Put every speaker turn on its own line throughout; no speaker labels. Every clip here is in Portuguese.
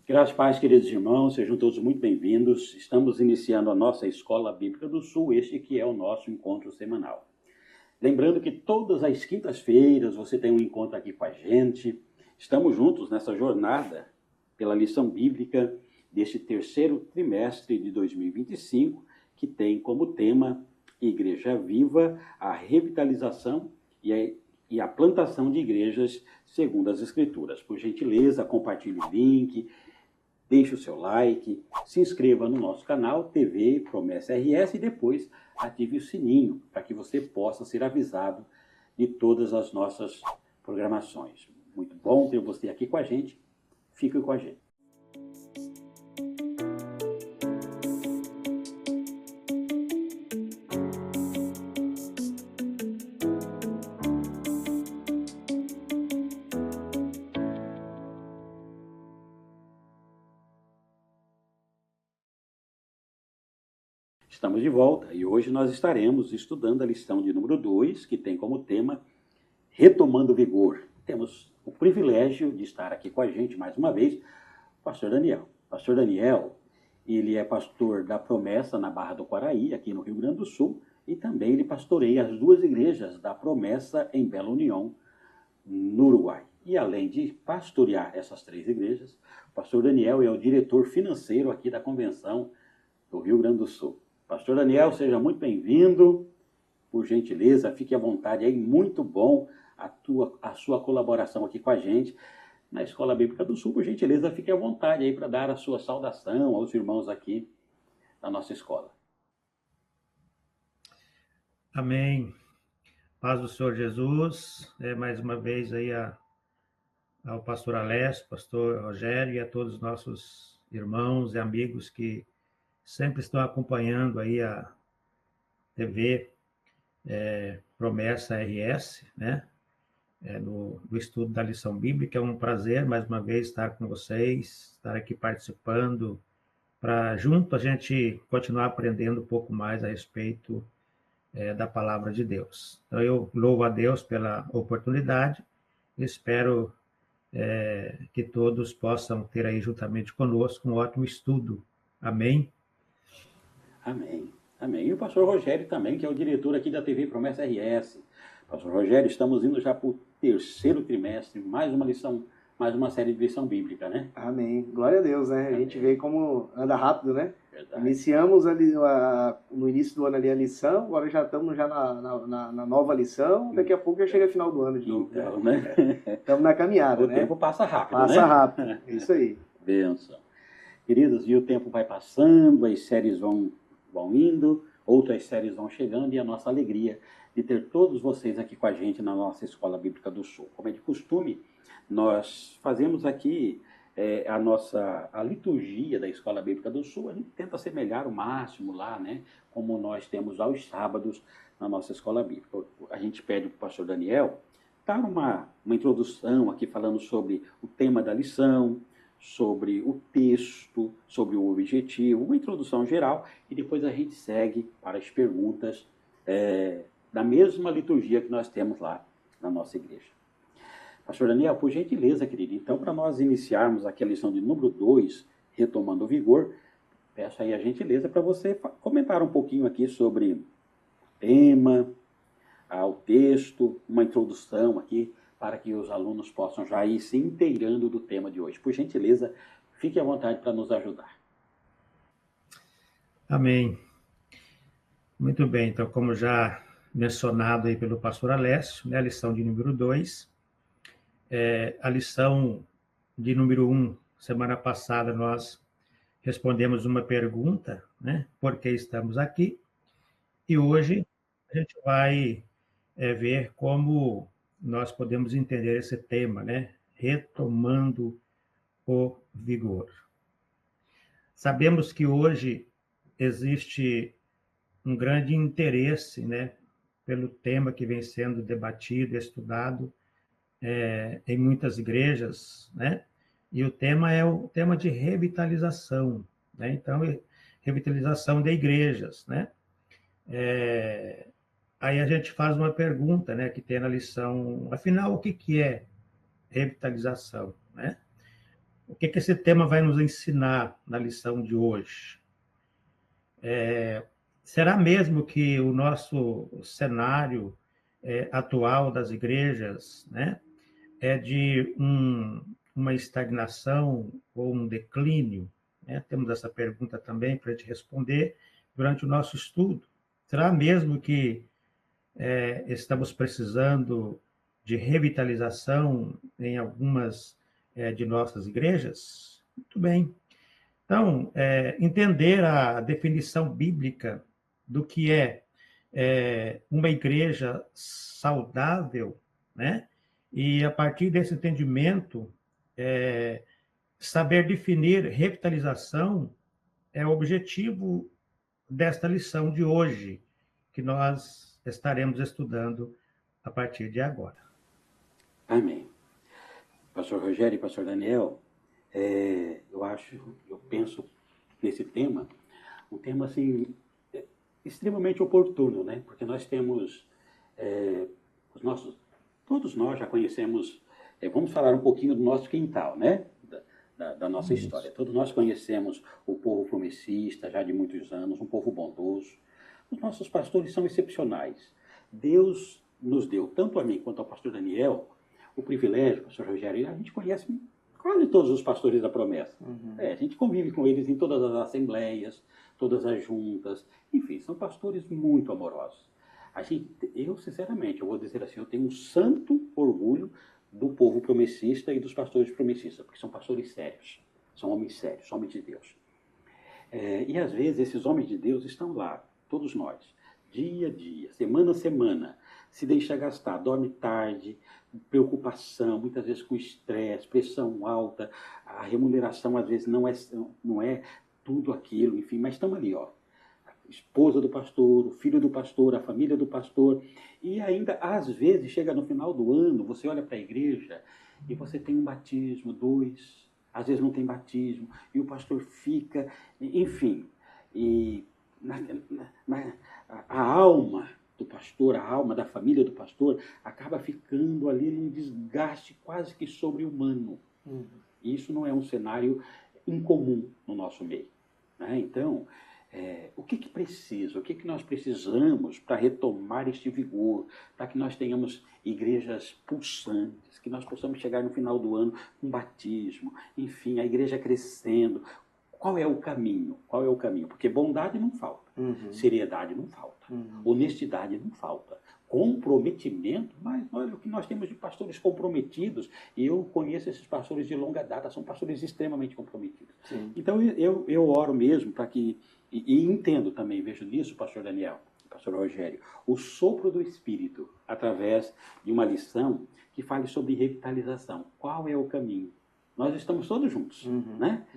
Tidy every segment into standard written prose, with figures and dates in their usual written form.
Graças a paz, queridos irmãos, sejam todos muito bem-vindos. Estamos iniciando a nossa Escola Bíblica do Sul, este que é o nosso encontro semanal. Lembrando que todas as quintas-feiras você tem um encontro aqui com a gente. Estamos juntos nessa jornada pela lição bíblica deste terceiro trimestre de 2025, que tem como tema Igreja Viva, a revitalização e a plantação de igrejas segundo as Escrituras. Por gentileza, compartilhe o link, deixe o seu like, se inscreva no nosso canal TV Promessa RS e depois ative o sininho para que você possa ser avisado de todas as nossas programações. Muito bom ter você aqui com a gente. Fique com a gente. Estamos de volta e hoje nós estaremos estudando a lição de número 2, que tem como tema Retomando o Vigor. Temos o privilégio de estar aqui com a gente mais uma vez, o pastor Daniel. Pastor Daniel, ele é pastor da Promessa na Barra do Quaraí, aqui no Rio Grande do Sul, e também ele pastoreia as duas igrejas da Promessa em Belo União, no Uruguai. E além de pastorear essas três igrejas, o pastor Daniel é o diretor financeiro aqui da Convenção do Rio Grande do Sul. Pastor Daniel, seja muito bem-vindo. Por gentileza, fique à vontade aí. Muito bom a sua colaboração aqui com a gente na Escola Bíblica do Sul. Por gentileza, fique à vontade aí para dar a sua saudação aos irmãos aqui da nossa escola.
Amém. Paz do Senhor Jesus. Mais uma vez aí ao pastor Alessio, pastor Rogério e a todos os nossos irmãos e amigos que sempre estão acompanhando aí a TV Promessa RS, né? No estudo da lição bíblica. É um prazer, mais uma vez, estar com vocês, estar aqui participando, para junto a gente continuar aprendendo um pouco mais a respeito da palavra de Deus. Então, eu louvo a Deus pela oportunidade e espero que todos possam ter aí juntamente conosco um ótimo estudo. Amém?
Amém. Amém. E o pastor Rogério também, que é o diretor aqui da TV Promessa RS. Pastor Rogério, estamos indo já para o terceiro trimestre, mais uma lição, mais uma série de lição bíblica, né?
Amém. Glória a Deus, né?
Amém.
A gente vê como anda rápido, né?
Verdade.
Iniciamos ali, no início do ano ali a lição, agora já estamos na nova lição, daqui a pouco já chega final do ano de novo.
Então, né?
Estamos na caminhada,
O
né?
tempo passa rápido,
Passa
né?
rápido, é isso aí.
Benção. Queridos, e o tempo vai passando, as séries vão indo, outras séries vão chegando, e a nossa alegria de ter todos vocês aqui com a gente na nossa Escola Bíblica do Sul. Como é de costume, nós fazemos aqui a liturgia da Escola Bíblica do Sul. A gente tenta semelhar o máximo lá, né? Como nós temos aos sábados na nossa Escola Bíblica. A gente pede para o pastor Daniel dar uma introdução aqui falando sobre o tema da lição, sobre o texto, sobre o objetivo, uma introdução geral, e depois a gente segue para as perguntas da mesma liturgia que nós temos lá na nossa igreja. Pastor Daniel, por gentileza, querido, então, para nós iniciarmos aqui a lição de número 2, Retomando o Vigor, peço aí a gentileza para você comentar um pouquinho aqui sobre o tema, o texto, uma introdução aqui, para que os alunos possam já ir se inteirando do tema de hoje. Por gentileza, fique à vontade para nos ajudar.
Amém. Muito bem, então, como já mencionado aí pelo pastor Alessio, né, a lição de número 2, a lição de número 1, semana passada nós respondemos uma pergunta, né, por que estamos aqui, e hoje a gente vai ver como nós podemos entender esse tema, né, retomando o vigor. Sabemos que hoje existe um grande interesse, né, pelo tema que vem sendo debatido, estudado em muitas igrejas, né? E o tema é o tema de revitalização, né? Então, revitalização de igrejas, né? Aí a gente faz uma pergunta, né, que tem na lição, afinal, o que é revitalização, né? O que esse tema vai nos ensinar na lição de hoje? Será mesmo que o nosso cenário atual das igrejas, né, é de uma estagnação ou um declínio? Né? Temos essa pergunta também para a gente responder durante o nosso estudo. Será mesmo que estamos precisando de revitalização em algumas de nossas igrejas? Muito bem. Então, entender a definição bíblica do que é uma igreja saudável, né? E a partir desse entendimento, saber definir revitalização é o objetivo desta lição de hoje, que nós estaremos estudando a partir de agora.
Amém. Pastor Rogério e Pastor Daniel, eu penso nesse tema, um tema assim, extremamente oportuno, né? Porque nós temos, todos nós já conhecemos, vamos falar um pouquinho do nosso quintal, né? Da nossa história. Todos nós conhecemos o povo promessista já de muitos anos, um povo bondoso. Os nossos pastores são excepcionais. Deus nos deu, tanto a mim quanto ao pastor Daniel, o privilégio, pastor Rogério, a gente conhece quase todos os pastores da promessa. Uhum. A gente convive com eles em todas as assembleias, todas as juntas, enfim, são pastores muito amorosos. Eu, sinceramente, eu vou dizer assim, eu tenho um santo orgulho do povo promessista e dos pastores promessistas, porque são pastores sérios, são homens sérios, homens de Deus. E às vezes esses homens de Deus estão lá, todos nós, dia a dia, semana a semana, se deixa gastar, dorme tarde, preocupação, muitas vezes com estresse, pressão alta, a remuneração às vezes não é tudo aquilo, enfim, mas estamos ali, ó. Esposa do pastor, o filho do pastor, a família do pastor, e ainda às vezes chega no final do ano, você olha para a igreja e você tem um batismo, 2, às vezes não tem batismo, e o pastor fica, enfim, e a alma do pastor, a alma da família do pastor acaba ficando ali num desgaste quase que sobre-humano. E isso não é um cenário incomum no nosso meio, né? Então, o que precisa? O que nós precisamos para retomar este vigor, para que nós tenhamos igrejas pulsantes, que nós possamos chegar no final do ano com batismo, enfim, a igreja crescendo. Qual é o caminho? Qual é o caminho? Porque bondade não falta, seriedade não falta, honestidade não falta, comprometimento, mas olha o que nós temos de pastores comprometidos, e eu conheço esses pastores de longa data, são pastores extremamente comprometidos. Sim. Então eu oro mesmo para que, e entendo também, vejo nisso, pastor Daniel, pastor Rogério, o sopro do Espírito, através de uma lição que fale sobre revitalização. Qual é o caminho? Nós estamos todos juntos, né?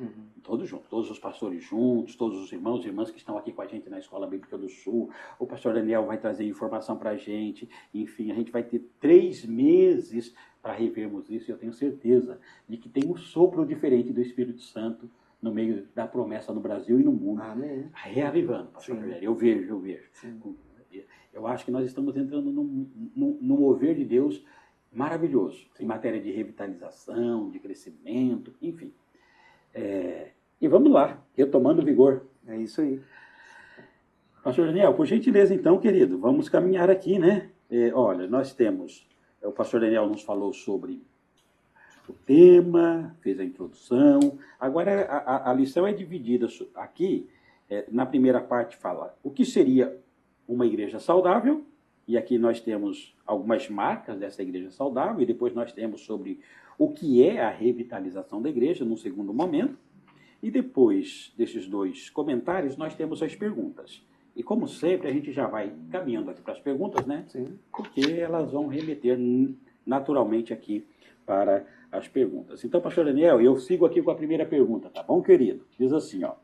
Todos juntos, todos os pastores juntos, todos os irmãos e irmãs que estão aqui com a gente na Escola Bíblica do Sul. O pastor Daniel vai trazer informação para a gente. Enfim, a gente vai ter 3 meses para revermos isso. E eu tenho certeza de que tem um sopro diferente do Espírito Santo no meio da promessa no Brasil e no mundo. Amém. Reavivando, pastor Rogério. Eu vejo. Sim. Eu acho que nós estamos entrando num mover de Deus maravilhoso, em matéria de revitalização, de crescimento, enfim. E vamos lá, retomando o vigor.
É isso aí.
Pastor Daniel, por gentileza então, querido, vamos caminhar aqui, né? Olha, nós temos, o pastor Daniel nos falou sobre o tema, fez a introdução. Agora a lição é dividida aqui, na primeira parte fala o que seria uma igreja saudável, e aqui nós temos algumas marcas dessa igreja saudável, e depois nós temos sobre o que é a revitalização da igreja, num segundo momento. E depois desses 2 comentários, nós temos as perguntas. E como sempre, a gente já vai caminhando aqui para as perguntas, né? Sim. Porque elas vão remeter naturalmente aqui para as perguntas. Então, pastor Daniel, eu sigo aqui com a primeira pergunta, tá bom, querido? Diz assim, ó.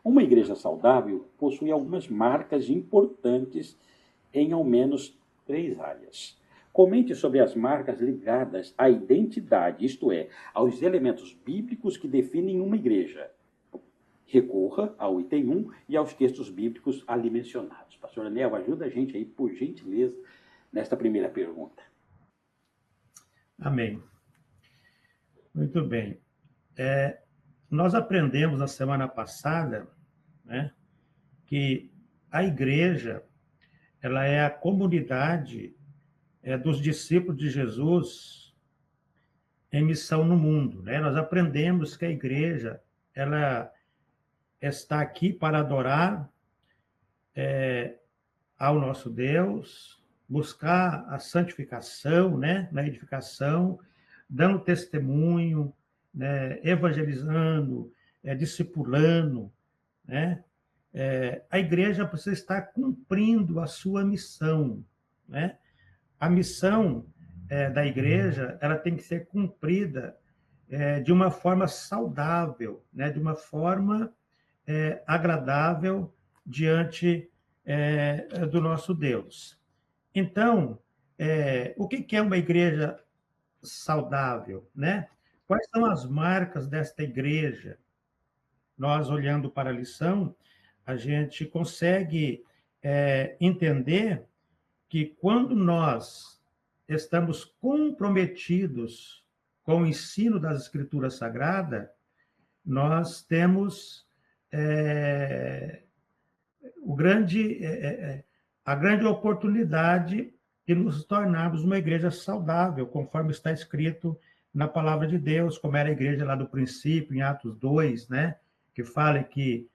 Uma igreja saudável possui algumas marcas importantes em ao menos 3 áreas. Comente sobre as marcas ligadas à identidade, isto é, aos elementos bíblicos que definem uma igreja. Recorra ao item 1 e aos textos bíblicos ali mencionados. Pastor Daniel, ajuda a gente aí, por gentileza, nesta primeira pergunta.
Amém. Muito bem. nós aprendemos na semana passada, né, que a igreja, ela é a comunidade dos discípulos de Jesus em missão no mundo, né? Nós aprendemos que a igreja, ela está aqui para adorar ao nosso Deus, buscar a santificação, né, na edificação, dando testemunho, né, evangelizando, discipulando, né? A igreja precisa estar cumprindo a sua missão, né? A missão da igreja, ela tem que ser cumprida de uma forma saudável, né? De uma forma agradável diante do nosso Deus. Então, o que é uma igreja saudável, né? Quais são as marcas desta igreja? Nós, olhando para a lição, a gente consegue entender que quando nós estamos comprometidos com o ensino das Escrituras Sagradas, nós temos a grande oportunidade de nos tornarmos uma igreja saudável, conforme está escrito na palavra de Deus, como era a igreja lá do princípio, em Atos 2, né? Que fala que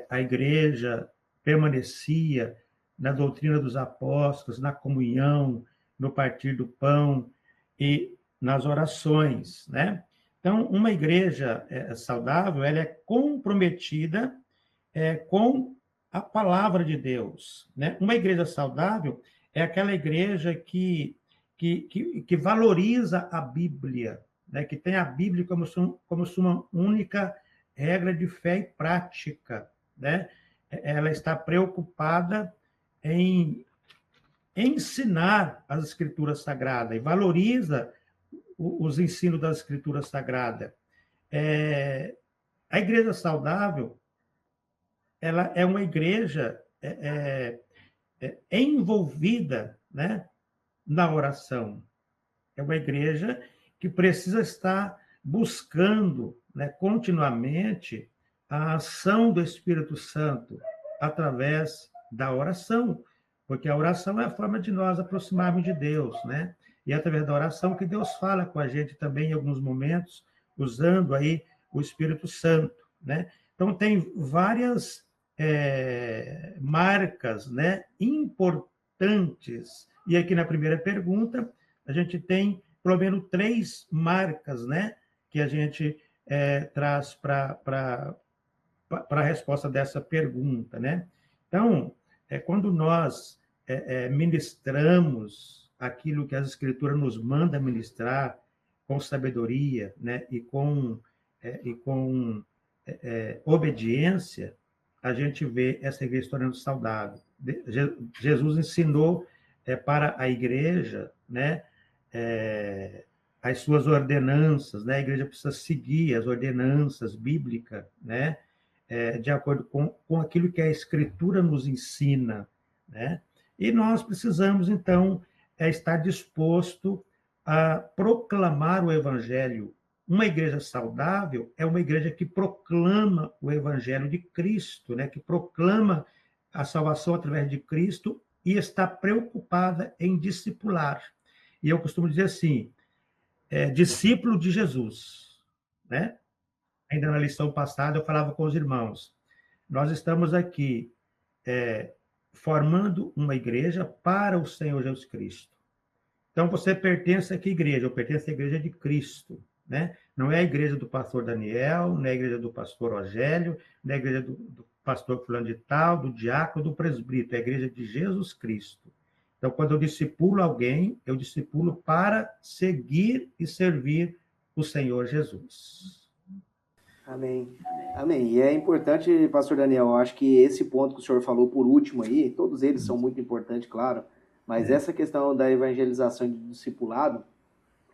a igreja permanecia na doutrina dos apóstolos, na comunhão, no partir do pão e nas orações, né? Então, uma igreja saudável, ela é comprometida com a palavra de Deus, né? Uma igreja saudável é aquela igreja que valoriza a Bíblia, né? Que tem a Bíblia como sua única regra de fé e prática, né? Ela está preocupada em ensinar as Escrituras Sagradas e valoriza os ensinos das Escrituras Sagradas. A igreja saudável, ela é uma igreja envolvida, né, na oração. É uma igreja que precisa estar buscando, né, continuamente a ação do Espírito Santo através da oração, porque a oração é a forma de nós aproximarmos de Deus, né? E é através da oração que Deus fala com a gente também em alguns momentos, usando aí o Espírito Santo, né? Então, tem várias marcas, né, importantes. E aqui na primeira pergunta, a gente tem pelo menos 3 marcas, né, que a gente traz para a resposta dessa pergunta, né? Então, quando nós ministramos aquilo que as Escrituras nos manda ministrar com sabedoria, né, e com obediência, a gente vê essa igreja se tornando saudável. Jesus ensinou para a igreja, né, as suas ordenanças, né? A igreja precisa seguir as ordenanças bíblicas, né, de acordo com aquilo que a Escritura nos ensina, né? E nós precisamos, então, estar disposto a proclamar o Evangelho. Uma igreja saudável é uma igreja que proclama o Evangelho de Cristo, né? Que proclama a salvação através de Cristo e está preocupada em discipular. E eu costumo dizer assim, discípulo de Jesus, né? Ainda na lição passada eu falava com os irmãos, nós estamos aqui formando uma igreja para o Senhor Jesus Cristo. Então, você pertence a que igreja? Eu pertenço à igreja de Cristo, né? Não é a igreja do pastor Daniel, não é a igreja do pastor Rogério, não é a igreja do pastor fulano de tal, do diácono, do presbítero, é a igreja de Jesus Cristo. Então, quando eu discipulo alguém, eu discipulo para seguir e servir o Senhor Jesus.
Amém. Amém. E é importante, pastor Daniel, eu acho que esse ponto que o senhor falou por último aí, todos eles são muito importantes, claro, mas essa questão da evangelização e do discipulado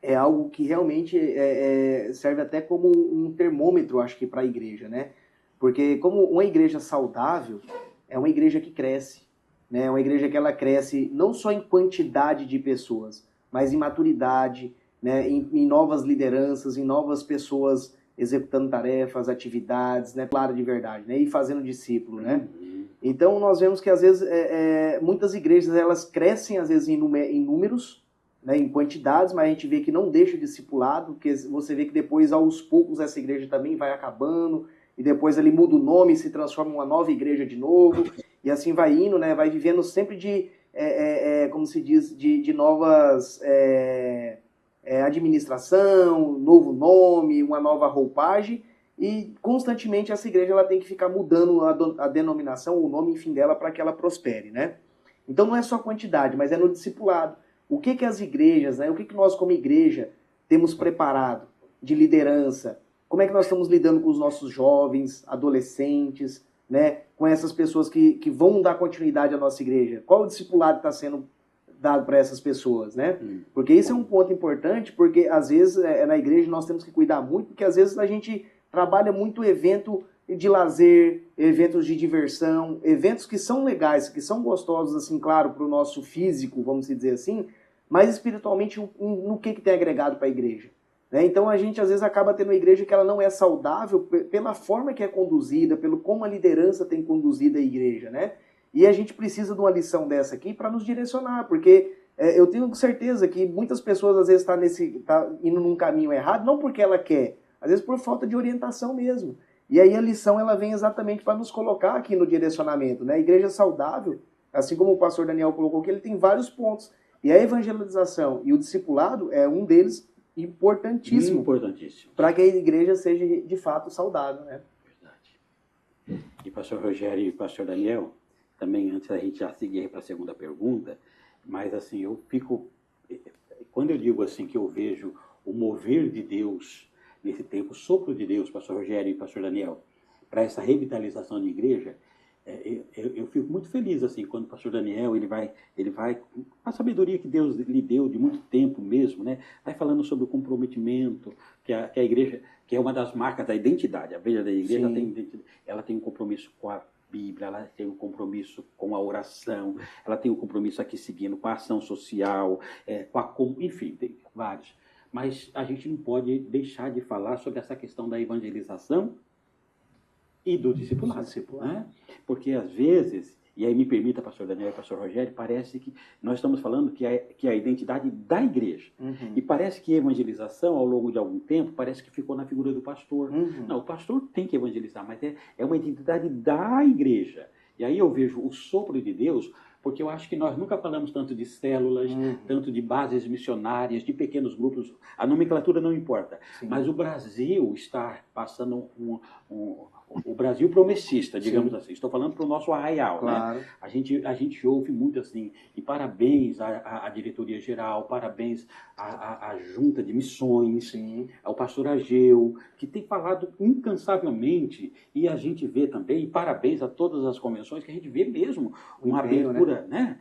é algo que realmente serve até como um termômetro, acho que, para a igreja, né? Porque como uma igreja saudável é uma igreja que cresce, né? É uma igreja que ela cresce não só em quantidade de pessoas, mas em maturidade, né? Em novas lideranças, em novas pessoas executando tarefas, atividades, né, claro, de verdade, né, e fazendo discípulo, né. Então nós vemos que às vezes muitas igrejas elas crescem às vezes em números, né, em quantidades, mas a gente vê que não deixa o discipulado, porque você vê que depois aos poucos essa igreja também vai acabando e depois ele muda o nome e se transforma em uma nova igreja de novo e assim vai indo, né, vai vivendo sempre de como se diz, de novas administração, novo nome, uma nova roupagem, e constantemente essa igreja ela tem que ficar mudando a denominação, o nome, enfim, dela para que ela prospere, né? Então não é só quantidade, mas é no discipulado. O que as igrejas, né, o que nós como igreja temos preparado de liderança? Como é que nós estamos lidando com os nossos jovens, adolescentes, né, com essas pessoas que vão dar continuidade à nossa igreja? Qual o discipulado está sendo dado para essas pessoas, né? Porque isso é um ponto importante, porque às vezes na igreja nós temos que cuidar muito, porque às vezes a gente trabalha muito evento de lazer, eventos de diversão, eventos que são legais, que são gostosos, assim, claro, para o nosso físico, vamos dizer assim, mas espiritualmente no que tem agregado para a igreja. Né? Então a gente às vezes acaba tendo uma igreja que ela não é saudável pela forma que é conduzida, pelo como a liderança tem conduzido a igreja, né? E a gente precisa de uma lição dessa aqui para nos direcionar, porque eu tenho certeza que muitas pessoas às vezes tá indo num caminho errado, não porque ela quer, às vezes por falta de orientação mesmo. E aí a lição ela vem exatamente para nos colocar aqui no direcionamento, né? A igreja saudável, assim como o pastor Daniel colocou aqui, ele tem vários pontos. E a evangelização e o discipulado é um deles importantíssimo. Para que a igreja seja de fato saudável, né?
Verdade. E pastor Rogério e pastor Daniel, também antes da gente já seguir para a segunda pergunta, mas assim, eu fico, quando eu digo assim que eu vejo o mover de Deus nesse tempo, o sopro de Deus, pastor Rogério e pastor Daniel, para essa revitalização de igreja, eu fico muito feliz assim quando o pastor Daniel ele vai com a sabedoria que Deus lhe deu de muito tempo mesmo, né? Vai falando sobre o comprometimento que a igreja, que é uma das marcas da identidade. A vida da igreja ela tem um compromisso com a Bíblia, ela tem um compromisso com a oração, ela tem um compromisso aqui seguindo com a ação social, enfim, tem vários. Mas a gente não pode deixar de falar sobre essa questão da evangelização e do discipulado. Né? Porque às vezes, e aí me permita, pastor Daniel e pastor Rogério, parece que nós estamos falando que é a identidade da igreja. Uhum. E parece que a evangelização, ao longo de algum tempo, parece que ficou na figura do pastor. Uhum. Não, o pastor tem que evangelizar, mas é uma identidade da igreja. E aí eu vejo o sopro de Deus, porque eu acho que nós nunca falamos tanto de células, tanto de bases missionárias, de pequenos grupos. A nomenclatura não importa. Sim. Mas o Brasil está passando o Brasil promessista, digamos assim. Estou falando para o nosso arraial, claro. Né? A gente ouve muito assim, e parabéns à diretoria geral, parabéns à junta de missões, sim, ao pastor Ageu, que tem falado incansavelmente, e a gente vê também, e parabéns a todas as convenções, que a gente vê mesmo uma abertura, né?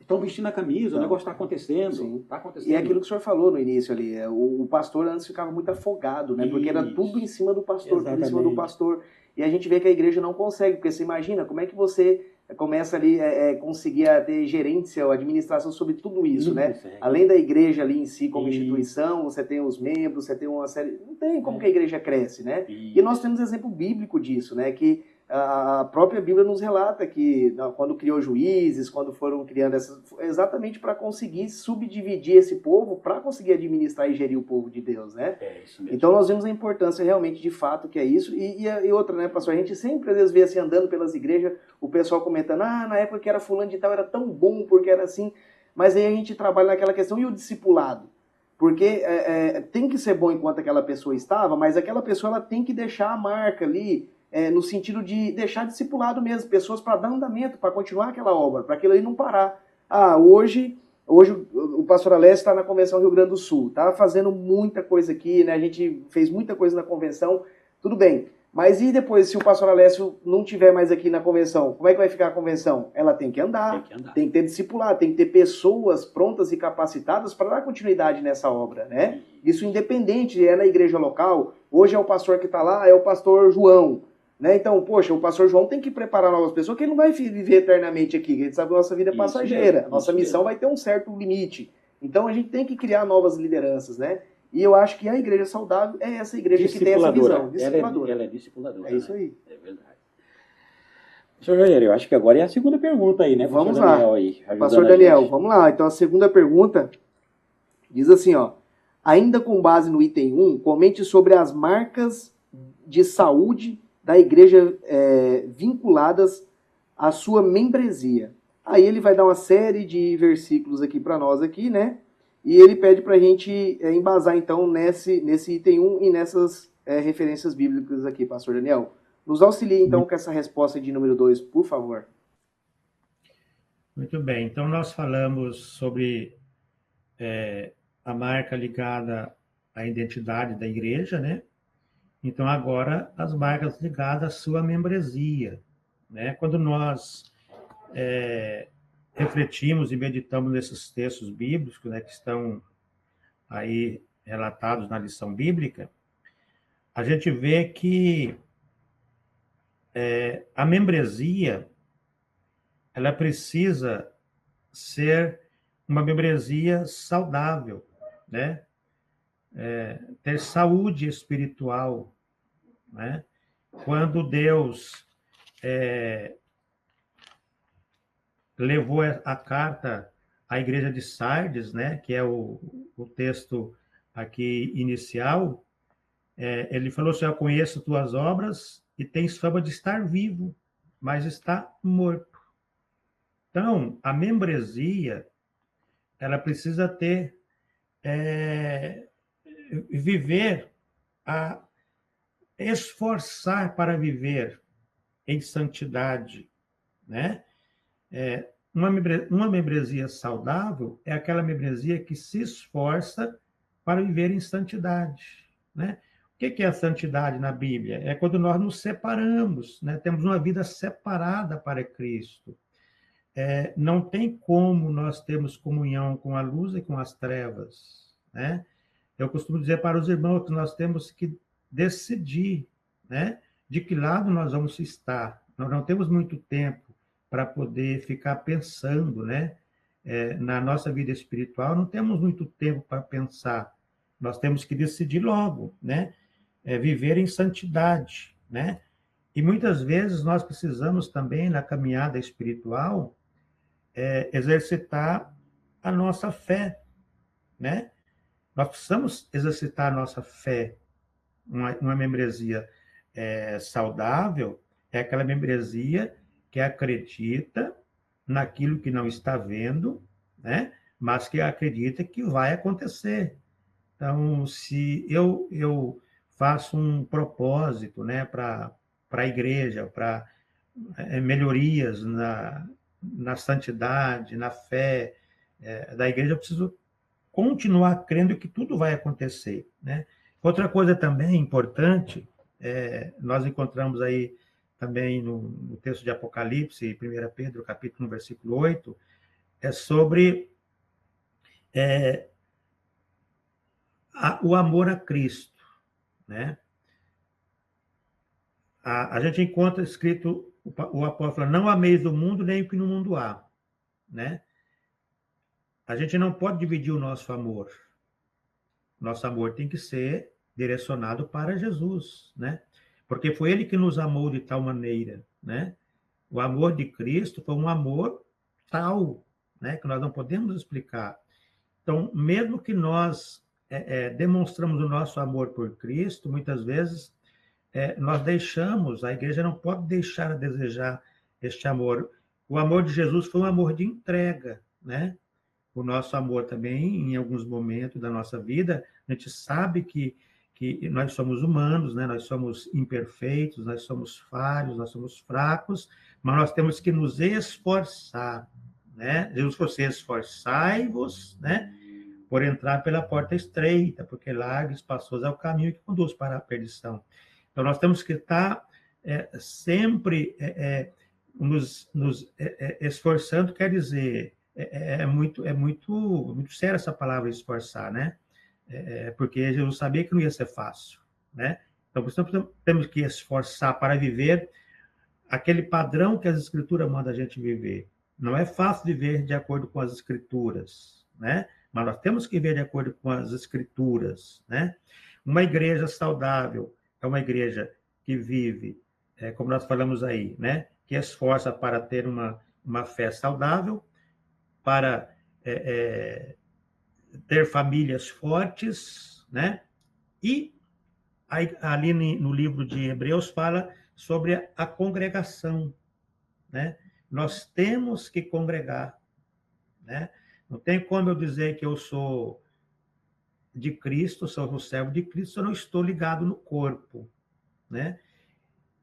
Estão vestindo a camisa, então, o negócio está acontecendo, está acontecendo.
E é aquilo que o senhor falou no início ali, o pastor antes ficava muito afogado, né? Porque era tudo em cima do pastor, tudo em cima do pastor. E a gente vê que a igreja não consegue, porque você imagina, como é que você começa ali conseguir ter gerência ou administração sobre tudo isso, não, né? Consegue. Além da igreja ali em si como instituição, você tem os membros, você tem uma série... Não tem como que a igreja cresce, né? E nós temos exemplo bíblico disso, né? Que a própria Bíblia nos relata que quando criou juízes, quando foram criando exatamente para conseguir subdividir esse povo, para conseguir administrar e gerir o povo de Deus, né? Isso mesmo. Então nós vemos a importância realmente de fato que é isso. E outra, né, pastor? A gente sempre às vezes vê assim, andando pelas igrejas, o pessoal comentando, na época que era fulano de tal era tão bom porque era assim. Mas aí a gente trabalha naquela questão, e o discipulado? Porque tem que ser bom enquanto aquela pessoa estava, mas aquela pessoa ela tem que deixar a marca ali, no sentido de deixar discipulado mesmo, pessoas para dar andamento, para continuar aquela obra, para aquilo aí não parar. Hoje o pastor Alessio está na Convenção Rio Grande do Sul, está fazendo muita coisa aqui, né? A gente fez muita coisa na convenção, tudo bem. Mas e depois, se o pastor Alessio não estiver mais aqui na convenção, como é que vai ficar a convenção? Ela tem que andar, tem que ter discipulado, tem que ter pessoas prontas e capacitadas para dar continuidade nessa obra, né? Isso independente, na igreja local, hoje é o pastor que está lá, é o pastor João, né? Então, poxa, o pastor João tem que preparar novas pessoas, que ele não vai viver eternamente aqui, a gente sabe que a nossa vida é passageira, a nossa missão vai ter um certo limite. Então a gente tem que criar novas lideranças, né? E eu acho que a igreja saudável é essa igreja que tem essa visão, discipuladora.
Ela é discipuladora.
É isso aí.
É verdade. Senhor Jair, eu acho que agora é a segunda pergunta aí, né?
Vamos
Pastor
lá.
Daniel aí,
Pastor Daniel, vamos lá. Então a segunda pergunta diz assim, ó. Ainda com base no item 1, comente sobre as marcas de saúde da igreja vinculadas à sua membresia. Aí ele vai dar uma série de versículos aqui para nós aqui, né? E ele pede para a gente embasar então nesse item 1 e nessas referências bíblicas aqui, Pastor Daniel. Nos auxilie então com essa resposta de número 2, por favor.
Muito bem, então nós falamos sobre a marca ligada à identidade da igreja, né? Então agora as marcas ligadas à sua membresia, né? Quando nós refletimos e meditamos nesses textos bíblicos, né, que estão aí relatados na lição bíblica, a gente vê que a membresia ela precisa ser uma membresia saudável, né? Ter saúde espiritual, né? Quando Deus levou a carta à igreja de Sardes, né? Que é o texto aqui inicial, ele falou assim: eu conheço tuas obras e tens fama de estar vivo, mas está morto. Então, a membresia, ela precisa ter, viver, esforçar para viver em santidade, né? Uma membresia saudável é aquela membresia que se esforça para viver em santidade, né? O que é a santidade na Bíblia? É quando nós nos separamos, né? Temos uma vida separada para Cristo. Não tem como nós termos comunhão com a luz e com as trevas, né? Eu costumo dizer para os irmãos que nós temos que decidir, né, de que lado nós vamos estar. Nós não temos muito tempo para poder ficar pensando, né, na nossa vida espiritual, não temos muito tempo para pensar. Nós temos que decidir logo, né, viver em santidade, né? E muitas vezes nós precisamos também, na caminhada espiritual, exercitar a nossa fé, né? Nós precisamos exercitar a nossa fé. Uma membresia saudável é aquela membresia que acredita naquilo que não está vendo, né? Mas que acredita que vai acontecer. Então, se eu faço um propósito, né, para a igreja, para melhorias na santidade, na fé da igreja, eu preciso continuar crendo que tudo vai acontecer, né? Outra coisa também importante, nós encontramos aí também no texto de Apocalipse, 1 Pedro, capítulo 1, versículo 8, é sobre o amor a Cristo, né? A gente encontra escrito, o apóstolo fala, não ameis o mundo, nem o que no mundo há, né? A gente não pode dividir o nosso amor. Nosso amor tem que ser direcionado para Jesus, né? Porque foi ele que nos amou de tal maneira, né? O amor de Cristo foi um amor tal, né, que nós não podemos explicar. Então, mesmo que nós demonstramos o nosso amor por Cristo, muitas vezes nós deixamos, a igreja não pode deixar a desejar este amor. O amor de Jesus foi um amor de entrega, né? O nosso amor também, em alguns momentos da nossa vida, a gente sabe que nós somos humanos, né? Nós somos imperfeitos, nós somos falhos, nós somos fracos, mas nós temos que nos esforçar, né? Jesus falou assim, esforçai-vos, né, por entrar pela porta estreita, porque largo e espaçoso é o caminho que conduz para a perdição. Então, nós temos que estar sempre nos esforçando, quer dizer, muito séria essa palavra esforçar, né? Porque Jesus sabia que não ia ser fácil, né? Então, temos que esforçar para viver aquele padrão que as Escrituras mandam a gente viver. Não é fácil viver de acordo com as Escrituras, né? mas nós temos que ver de acordo com as Escrituras, né? Uma igreja saudável é uma igreja que vive, como nós falamos aí, né? Que esforça para ter uma fé saudável, para ter famílias fortes, né? E ali no livro de Hebreus fala sobre a congregação, né? Nós temos que congregar, né? Não tem como eu dizer que eu sou de Cristo, sou o servo de Cristo, se eu não estou ligado no corpo, né?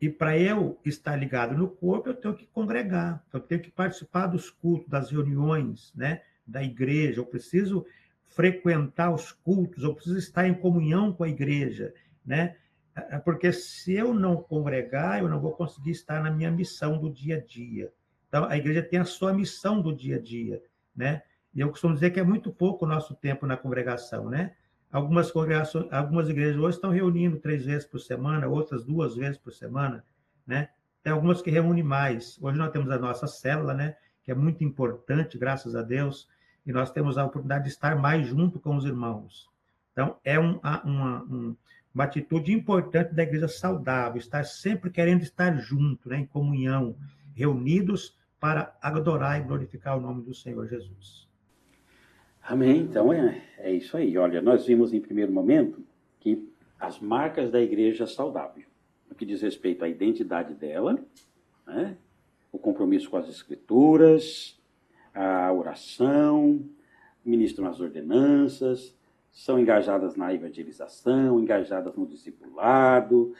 E para eu estar ligado no corpo, eu tenho que congregar, eu tenho que participar dos cultos, das reuniões, né, da igreja, eu preciso frequentar os cultos, eu preciso estar em comunhão com a igreja, né? Porque se eu não congregar, eu não vou conseguir estar na minha missão do dia a dia. Então, a igreja tem a sua missão do dia a dia, né? E eu costumo dizer que é muito pouco o nosso tempo na congregação, né? Algumas congregações, algumas igrejas hoje estão reunindo 3 vezes por semana, outras 2 vezes por semana, né? Tem algumas que reúnem mais. Hoje nós temos a nossa célula, né? Que é muito importante, graças a Deus, e nós temos a oportunidade de estar mais junto com os irmãos. Então, é uma atitude importante da igreja saudável, estar sempre querendo estar junto, né? Em comunhão, reunidos para adorar e glorificar o nome do Senhor Jesus.
Amém. Então é isso aí. Olha, nós vimos em primeiro momento que as marcas da igreja saudável, no que diz respeito à identidade dela, né? O compromisso com as escrituras, a oração, ministram as ordenanças, são engajadas na evangelização, engajadas no discipulado,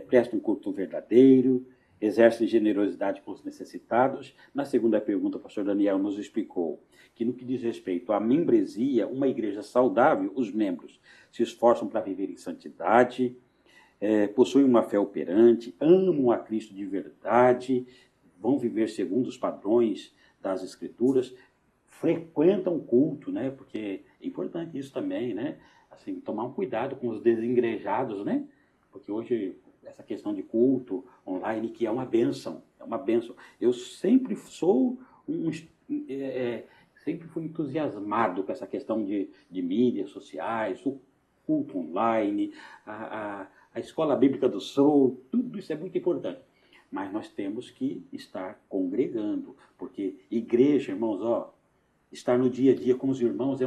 prestam um culto verdadeiro, exercem generosidade com os necessitados. Na segunda pergunta, o pastor Daniel nos explicou que, no que diz respeito à membresia, uma igreja saudável, os membros se esforçam para viver em santidade, possuem uma fé operante, amam a Cristo de verdade, vão viver segundo os padrões das Escrituras, frequentam o culto, né? Porque é importante isso também, né? Assim, tomar um cuidado com os desigrejados, né? Porque hoje essa questão de culto online, que é uma bênção, Eu sempre sempre fui entusiasmado com essa questão de mídias sociais, o culto online, a escola bíblica do Sul, tudo isso é muito importante. Mas nós temos que estar congregando, porque igreja, irmãos, estar no dia a dia com os irmãos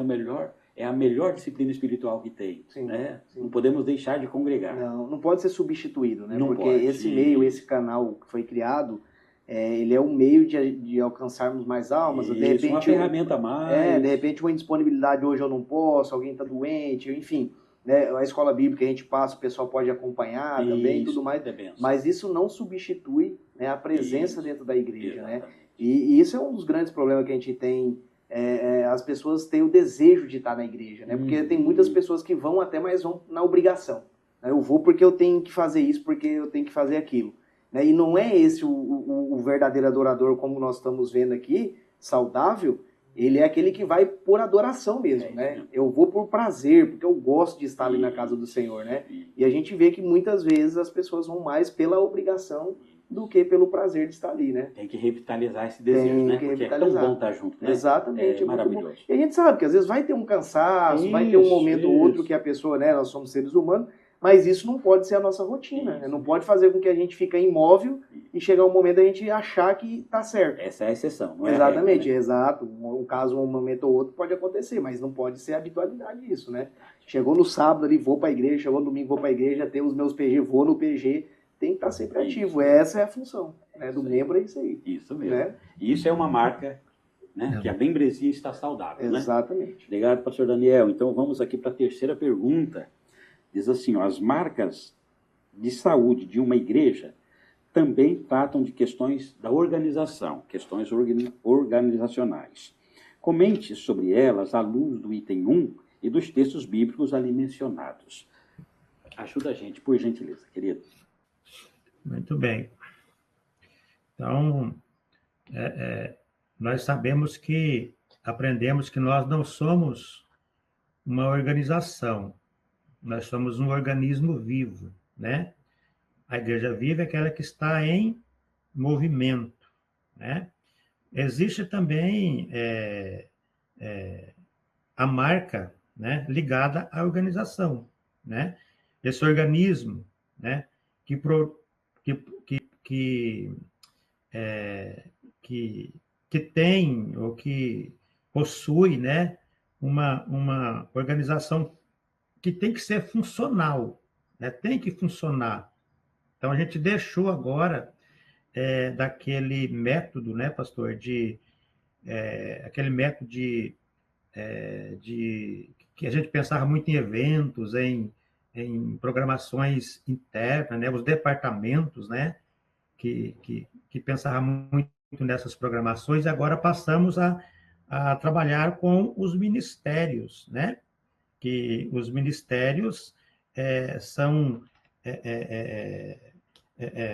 é a melhor disciplina espiritual que tem. Sim, né? Sim. Não podemos deixar de congregar.
Não pode ser substituído, né?
Não
porque
pode.
Esse meio, esse canal que foi criado, ele é um meio de alcançarmos mais almas.
Isso,
de repente,
uma ferramenta a mais.
De repente, uma indisponibilidade hoje eu não posso, alguém está doente, enfim. Né? A escola bíblica a gente passa, o pessoal pode acompanhar também, tudo mais. Mas isso não substitui, né, a presença dentro da igreja. Né? E isso é um dos grandes problemas que a gente tem. As pessoas têm o desejo de estar na igreja, né? Porque tem muitas pessoas que vão até, mas vão na obrigação. Né? Eu vou porque eu tenho que fazer isso, porque eu tenho que fazer aquilo. Né? E não é esse o verdadeiro adorador, como nós estamos vendo aqui, saudável. Ele é aquele que vai por adoração mesmo, né? Eu vou por prazer, porque eu gosto de estar ali na casa do Senhor, né? E a gente vê que muitas vezes as pessoas vão mais pela obrigação do que pelo prazer de estar ali, né?
Tem que revitalizar esse desejo, né? Porque é tão bom estar junto, né?
Exatamente.
É maravilhoso.
E a gente sabe que às vezes vai ter um cansaço, vai ter um momento ou outro que a pessoa, né? Nós somos seres humanos, mas isso não pode ser a nossa rotina, né? Não pode fazer com que a gente fique imóvel e chegar um momento a gente achar que está certo.
Essa é a exceção, não é?
Exatamente,
a regra, né?
Exato. Um caso, um momento ou outro pode acontecer, mas não pode ser a habitualidade isso, né? Chegou no sábado ali, vou para a igreja, chegou no domingo, vou para a igreja, tem os meus PG, vou no PG, tem que estar sempre ativo. Essa é a função, né? Do membro, é isso aí.
Isso mesmo.
Né?
Isso é uma marca, né? Que a membresia está saudável, né?
Exatamente.
Obrigado, pastor Daniel. Então vamos aqui para a terceira pergunta. Diz assim, as marcas de saúde de uma igreja também tratam de questões da organização, questões organizacionais. Comente sobre elas à luz do item 1 e dos textos bíblicos ali mencionados. Ajuda a gente, por gentileza, querido.
Muito bem. Então, nós aprendemos que nós não somos uma organização, nós somos um organismo vivo, né? A igreja viva é aquela que está em movimento, né? Existe também a marca, né, ligada à organização, né? Esse organismo, né, que, pro, que, é, que, que tem ou que possui, né, uma organização que tem que ser funcional, né? Tem que funcionar. Então, a gente deixou agora daquele método, né, pastor, aquele método de que a gente pensava muito em eventos, em programações internas, né, os departamentos, né, que pensavam muito nessas programações, e agora passamos a trabalhar com os ministérios, né, que os ministérios são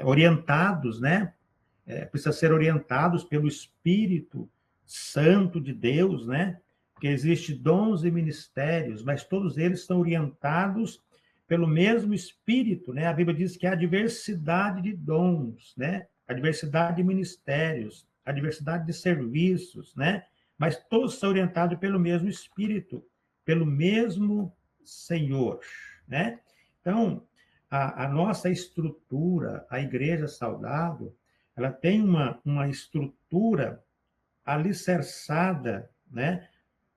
orientados, né, precisa ser orientados pelo Espírito Santo de Deus, né? Porque existem dons e ministérios, mas todos eles são orientados pelo mesmo Espírito, né? A Bíblia diz que há diversidade de dons, né? A diversidade de ministérios, a diversidade de serviços, né? Mas todos são orientados pelo mesmo Espírito, pelo mesmo Senhor, né? Então, a nossa estrutura, a igreja saudável, ela tem uma estrutura alicerçada, né,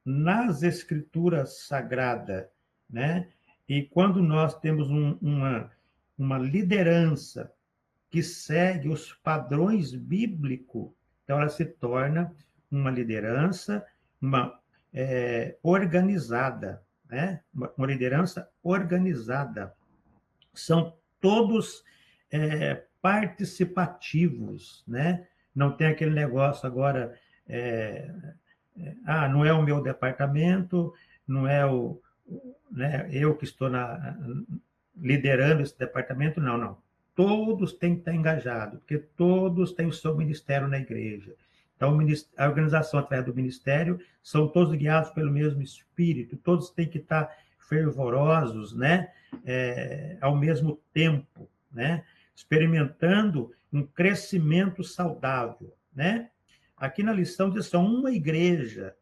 nas escrituras sagradas, né? E quando nós temos uma liderança que segue os padrões bíblicos, então ela se torna uma liderança organizada, né? Uma liderança organizada. São todos participativos, né? Não tem aquele negócio agora, não é o meu departamento, não é né, eu que estou liderando esse departamento, não. Todos têm que estar engajados, porque todos têm o seu ministério na igreja. Então, a organização através do ministério são todos guiados pelo mesmo Espírito, todos têm que estar fervorosos, né? Ao mesmo tempo, né? Experimentando um crescimento saudável, né? Aqui na lição diz só uma igreja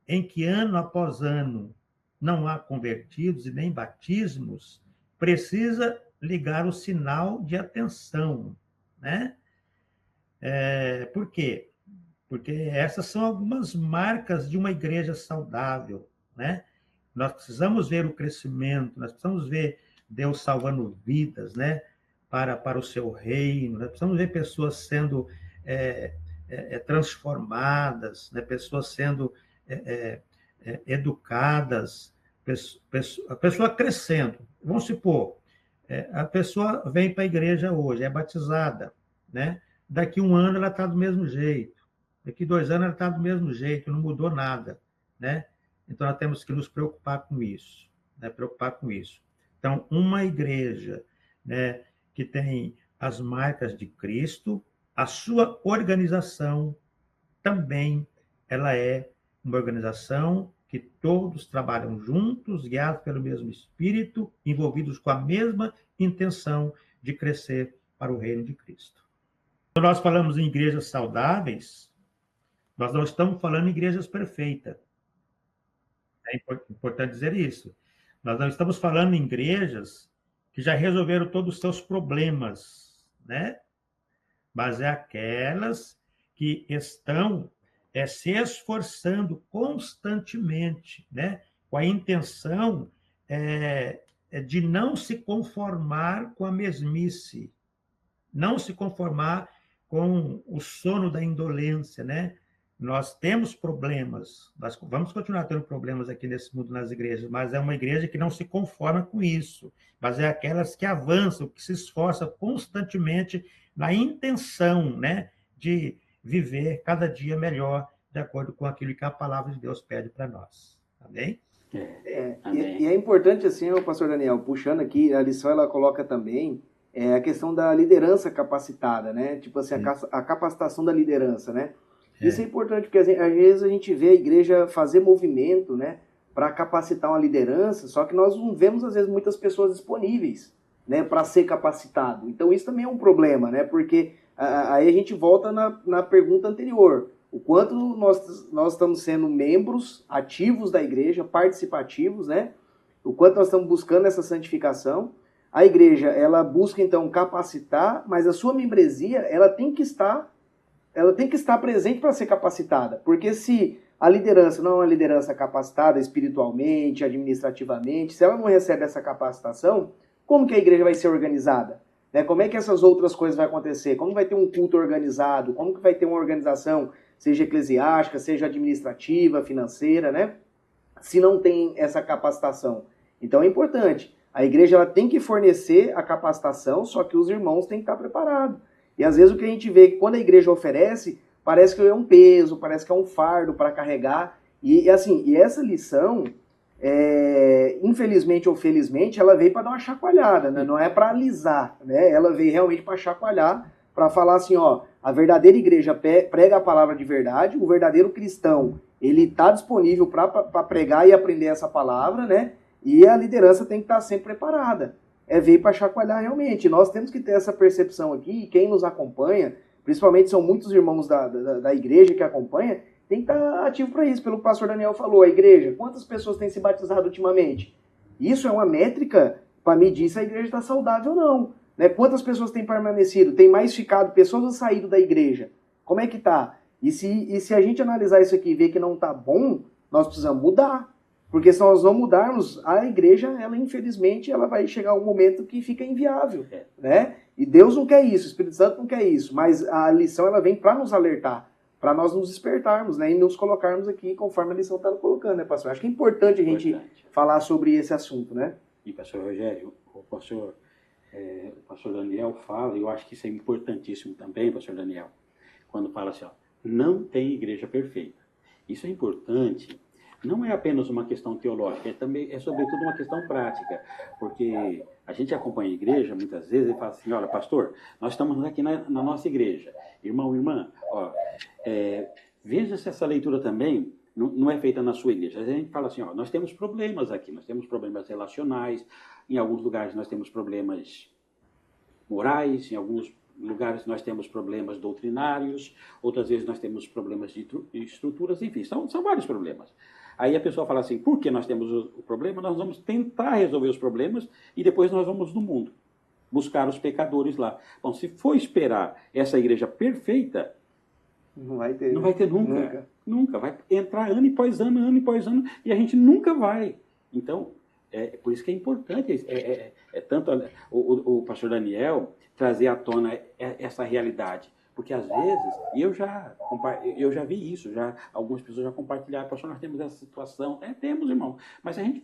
em que ano após ano não há convertidos e nem batismos, precisa ligar o sinal de atenção, né? Por quê? Porque essas são algumas marcas de uma igreja saudável, né? Nós precisamos ver o crescimento, nós precisamos ver Deus salvando vidas, né? Para o seu reino, nós precisamos ver pessoas sendo transformadas, né? Pessoas sendo educadas, a pessoa crescendo. Vamos supor, a pessoa vem para a igreja hoje, é batizada, né? Daqui 1 ano ela está do mesmo jeito, daqui 2 anos ela está do mesmo jeito, não mudou nada, né? Então, nós temos que nos preocupar com isso, né? Preocupar com isso. Então, uma igreja, né, que tem as marcas de Cristo, a sua organização também, ela é uma organização que todos trabalham juntos, guiados pelo mesmo Espírito, envolvidos com a mesma intenção de crescer para o reino de Cristo. Quando nós falamos em igrejas saudáveis, nós não estamos falando em igrejas perfeitas. É importante dizer isso. Nós não estamos falando em igrejas que já resolveram todos os seus problemas, né? Mas é aquelas que estão se esforçando constantemente, né? Com a intenção de não se conformar com a mesmice, não se conformar com o sono da indolência, né? Nós temos problemas, nós vamos continuar tendo problemas aqui nesse mundo nas igrejas, mas é uma igreja que não se conforma com isso, mas é aquelas que avançam, que se esforçam constantemente na intenção, né, de viver cada dia melhor, de acordo com aquilo que a palavra de Deus pede para nós. Amém?
E é importante, assim, o pastor Daniel, puxando aqui, a lição ela coloca também a questão da liderança capacitada, né? Tipo assim, a capacitação da liderança, né? Isso é importante, porque às vezes a gente vê a igreja fazer movimento, né, para capacitar uma liderança, só que nós não vemos, às vezes, muitas pessoas disponíveis, né, para ser capacitado. Então, isso também é um problema, né, porque aí a gente volta na pergunta anterior. o quanto nós estamos sendo membros ativos da igreja, participativos, né? O quanto nós estamos buscando essa santificação. A igreja, ela busca, então, capacitar, mas a sua membresia, ela tem que estar presente para ser capacitada. Porque se a liderança não é uma liderança capacitada espiritualmente, administrativamente, se ela não recebe essa capacitação, como que a igreja vai ser organizada? Né? Como é que essas outras coisas vão acontecer? Como vai ter um culto organizado? Como que vai ter uma organização, seja eclesiástica, seja administrativa, financeira, né? Se não tem essa capacitação. Então é importante. A igreja ela tem que fornecer a capacitação, só que os irmãos têm que estar preparados. E às vezes o que a gente vê é que quando a igreja oferece, parece que é um peso, parece que é um fardo para carregar. E essa lição, infelizmente ou felizmente, ela veio para dar uma chacoalhada, né? Não é para alisar, né? Ela veio realmente para chacoalhar, para falar assim, ó, a verdadeira igreja prega a palavra de verdade, o verdadeiro cristão, ele está disponível para pregar e aprender essa palavra, né? E a liderança tem que estar sempre preparada. Veio para chacoalhar realmente. Nós temos que ter essa percepção aqui, e quem nos acompanha, principalmente são muitos irmãos da igreja que acompanha, tem que estar ativo para isso. Pelo que o pastor Daniel falou, a igreja, quantas pessoas têm se batizado ultimamente? Isso é uma métrica para medir se a igreja está saudável ou não. Né? Quantas pessoas têm permanecido? Tem mais ficado pessoas ou saído da igreja? Como é que está? E se a gente analisar isso aqui e ver que não está bom, nós precisamos mudar. Porque se nós não mudarmos, a igreja, ela infelizmente, ela vai chegar um momento que fica inviável, né? E Deus não quer isso, o Espírito Santo não quer isso, mas a lição ela vem para nos alertar, para nós nos despertarmos, né? E nos colocarmos aqui conforme a lição está colocando, né, pastor? Acho que é importante a gente falar sobre esse assunto, né?
E pastor Rogério, o pastor Daniel fala, e eu acho que isso é importantíssimo também, pastor Daniel, quando fala assim, ó, não tem igreja perfeita. Isso é importante. Não é apenas uma questão teológica, é sobretudo uma questão prática, porque a gente acompanha a igreja muitas vezes e fala assim, olha, pastor, nós estamos aqui na nossa igreja, irmão, irmã, ó, veja se essa leitura também não é feita na sua igreja. A gente fala assim, ó, nós temos problemas aqui, nós temos problemas relacionais, em alguns lugares nós temos problemas morais, em alguns lugares nós temos problemas doutrinários, outras vezes nós temos problemas de estruturas, enfim, são vários problemas. Aí a pessoa fala assim, por que nós temos o problema? Nós vamos tentar resolver os problemas e depois nós vamos no mundo buscar os pecadores lá. Bom, se for esperar essa igreja perfeita, não vai ter nunca. Nunca. Vai entrar ano após ano, e a gente nunca vai. Então, por isso que é importante, tanto o pastor Daniel trazer à tona essa realidade. Porque às vezes, e eu já vi isso, algumas pessoas já compartilharam, pastor, nós temos essa situação. Temos, irmão. Mas se a gente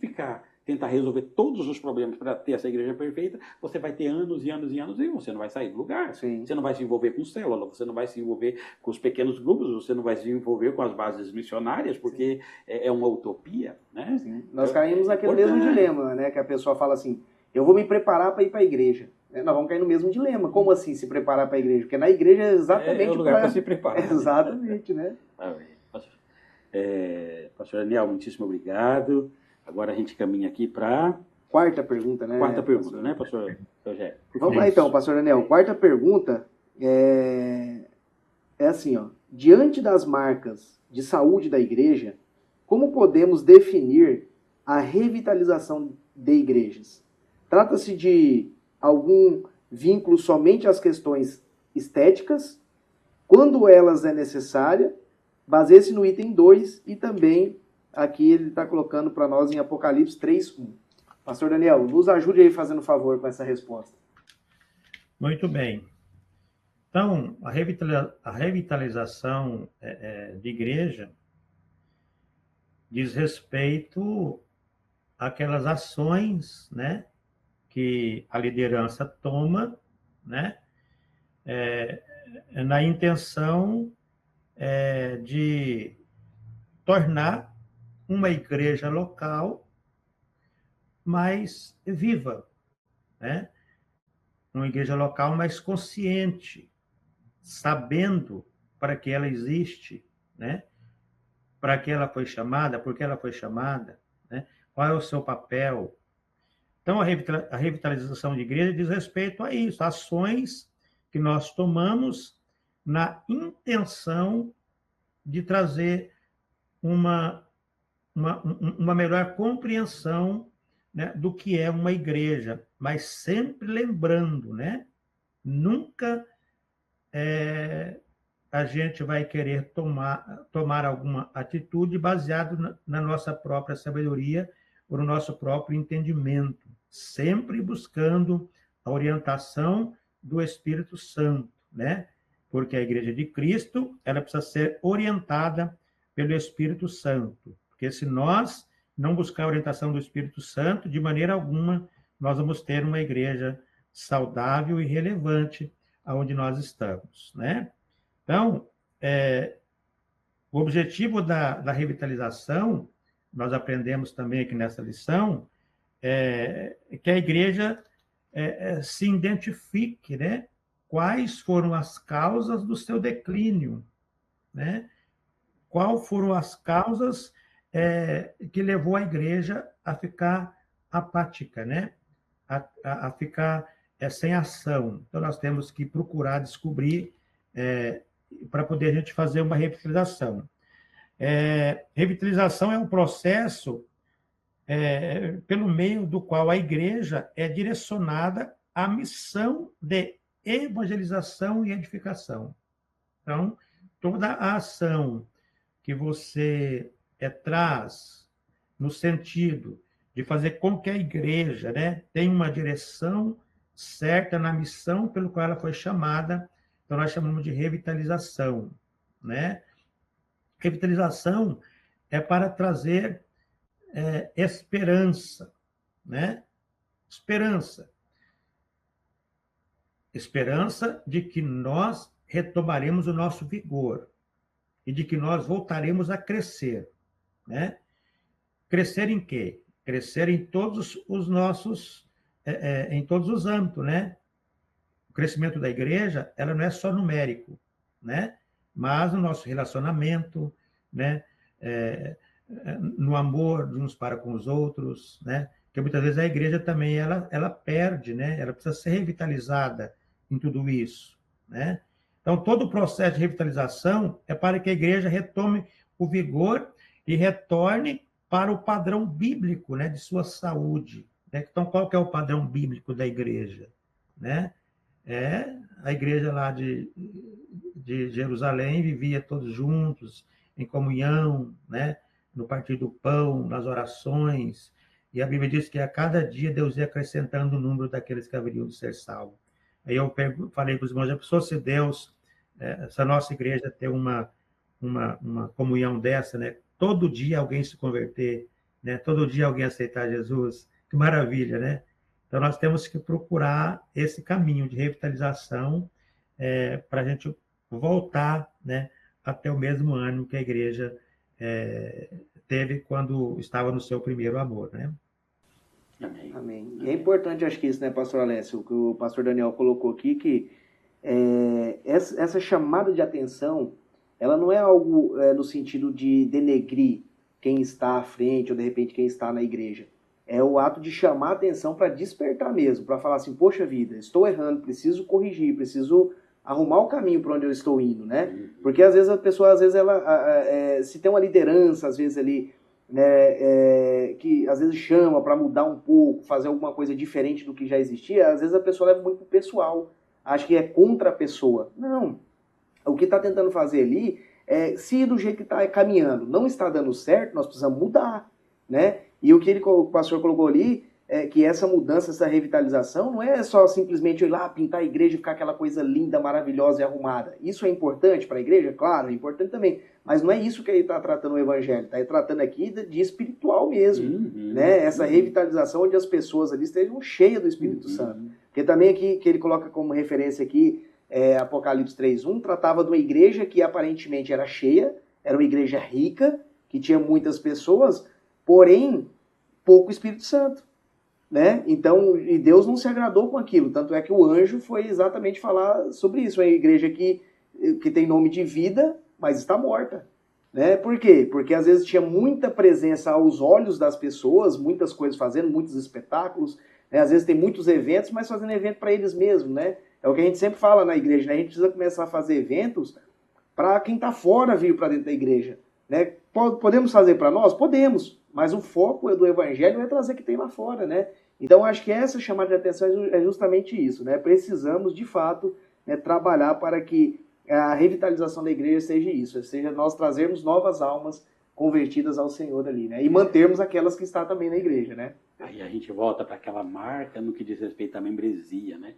tentar resolver todos os problemas para ter essa igreja perfeita, você vai ter anos e anos e anos e você não vai sair do lugar. Sim. Você não vai se envolver com célula, você não vai se envolver com os pequenos grupos, você não vai se envolver com as bases missionárias, porque é uma utopia, né?
Sim. Nós caímos naquele mesmo dilema, né? Que a pessoa fala assim, eu vou me preparar para ir para a igreja. Nós vamos cair no mesmo dilema. Como assim se preparar para a igreja? Porque na igreja é exatamente
o lugar para se preparar.
Exatamente, né?
Pastor Daniel, muitíssimo obrigado. Agora a gente caminha aqui para...
Quarta pergunta, né?
Quarta pergunta, né, pastor Rogério?
Vamos lá então, pastor Daniel. Quarta pergunta é assim, ó. Diante das marcas de saúde da igreja, como podemos definir a revitalização de igrejas? Trata-se de algum vínculo somente às questões estéticas, quando elas é necessária, baseie-se no item 2 e também aqui ele está colocando para nós em Apocalipse 3:1. Pastor Daniel, nos ajude aí fazendo favor com essa resposta.
Muito bem. Então, a revitalização de igreja diz respeito àquelas ações, né, que a liderança toma, né, na intenção de tornar uma igreja local mais viva, né? Uma igreja local mais consciente, sabendo para que ela existe, né? Para que ela foi chamada, por que ela foi chamada, né? Qual é o seu papel. Então, a revitalização de igreja diz respeito a isso, ações que nós tomamos na intenção de trazer uma melhor compreensão, né, do que é uma igreja, mas sempre lembrando, né, nunca a gente vai querer tomar alguma atitude baseado na nossa própria sabedoria ou no nosso próprio entendimento, sempre buscando a orientação do Espírito Santo, né? Porque a Igreja de Cristo, ela precisa ser orientada pelo Espírito Santo, porque se nós não buscar a orientação do Espírito Santo, de maneira alguma, nós vamos ter uma igreja saudável e relevante aonde nós estamos, né? Então, o objetivo da revitalização, nós aprendemos também aqui nessa lição, é que a igreja se identifique, né? Quais foram as causas do seu declínio, né? Quais foram as causas que levou a igreja a ficar apática, né? A ficar sem ação. Então, nós temos que procurar descobrir para poder a gente fazer uma revitalização. Revitalização é um processo pelo meio do qual a igreja é direcionada à missão de evangelização e edificação. Então, toda a ação que você traz no sentido de fazer com que a igreja, né, tenha uma direção certa na missão pelo qual ela foi chamada, então nós chamamos de revitalização, né? Revitalização é para trazer esperança, né? Esperança de que nós retomaremos o nosso vigor e de que nós voltaremos a crescer, né? Crescer em quê? Crescer em todos os nossos, em todos os âmbitos, né? O crescimento da igreja, ela não é só numérico, né? Mas no nosso relacionamento, né? No amor de uns para com os outros, né? Porque muitas vezes a igreja também ela perde, né? Ela precisa ser revitalizada em tudo isso, né? Então, todo o processo de revitalização é para que a igreja retome o vigor e retorne para o padrão bíblico, né, de sua saúde. Né? Então, qual que é o padrão bíblico da igreja? Né? A igreja lá de Jerusalém vivia todos juntos, em comunhão, né? No partir do pão, nas orações, e a Bíblia diz que a cada dia Deus ia acrescentando o número daqueles que haveriam de ser salvos. Aí eu falei para os irmãos, já pensou se Deus, se a nossa igreja ter uma comunhão dessa, né? Todo dia alguém se converter, né? Todo dia alguém aceitar Jesus, que maravilha, né? Então nós temos que procurar esse caminho de revitalização para a gente voltar, né? Até o mesmo ânimo que a igreja teve quando estava no seu primeiro amor, né?
Amém. Amém. E é importante, acho que isso, né, pastor Alessio, o que o pastor Daniel colocou aqui, que essa chamada de atenção, ela não é algo no sentido de denegrir quem está à frente ou, de repente, quem está na igreja. É o ato de chamar a atenção para despertar mesmo, para falar assim, poxa vida, estou errando, preciso corrigir, preciso arrumar o caminho para onde eu estou indo, né? Porque, às vezes, a pessoa, se tem uma liderança, às vezes, ali, né, que às vezes chama para mudar um pouco, fazer alguma coisa diferente do que já existia, às vezes a pessoa leva muito pro pessoal, acha que é contra a pessoa. Não. O que está tentando fazer ali se do jeito que está caminhando não está dando certo, nós precisamos mudar, né? E o que o pastor colocou ali é que essa mudança, essa revitalização não é só simplesmente ir lá pintar a igreja e ficar aquela coisa linda, maravilhosa e arrumada. Isso é importante para a igreja? Claro, é importante também. Mas não é isso que ele está tratando o evangelho. Está tratando aqui de espiritual mesmo. Né? Essa revitalização onde as pessoas ali estejam cheias do Espírito Santo. Porque também aqui, que ele coloca como referência aqui, Apocalipse 3:1, tratava de uma igreja que aparentemente era cheia, era uma igreja rica, que tinha muitas pessoas, porém, pouco Espírito Santo. Né? Então, e Deus não se agradou com aquilo, tanto é que o anjo foi exatamente falar sobre isso, uma igreja que tem nome de vida, mas está morta. Né? Por quê? Porque às vezes tinha muita presença aos olhos das pessoas, muitas coisas fazendo, muitos espetáculos, né? Às vezes tem muitos eventos, mas fazendo evento para eles mesmos. Né? É o que a gente sempre fala na igreja, né? A gente precisa começar a fazer eventos para quem está fora vir para dentro da igreja. Né? Podemos fazer para nós? Podemos, mas o foco do evangelho é trazer o que tem lá fora. Né? Então, acho que essa chamada de atenção é justamente isso. Né? Precisamos, de fato, né, trabalhar para que a revitalização da igreja seja isso, ou seja, nós trazermos novas almas convertidas ao Senhor ali, né? E mantermos aquelas que estão também na igreja, né?
Aí a gente volta para aquela marca no que diz respeito à membresia, né?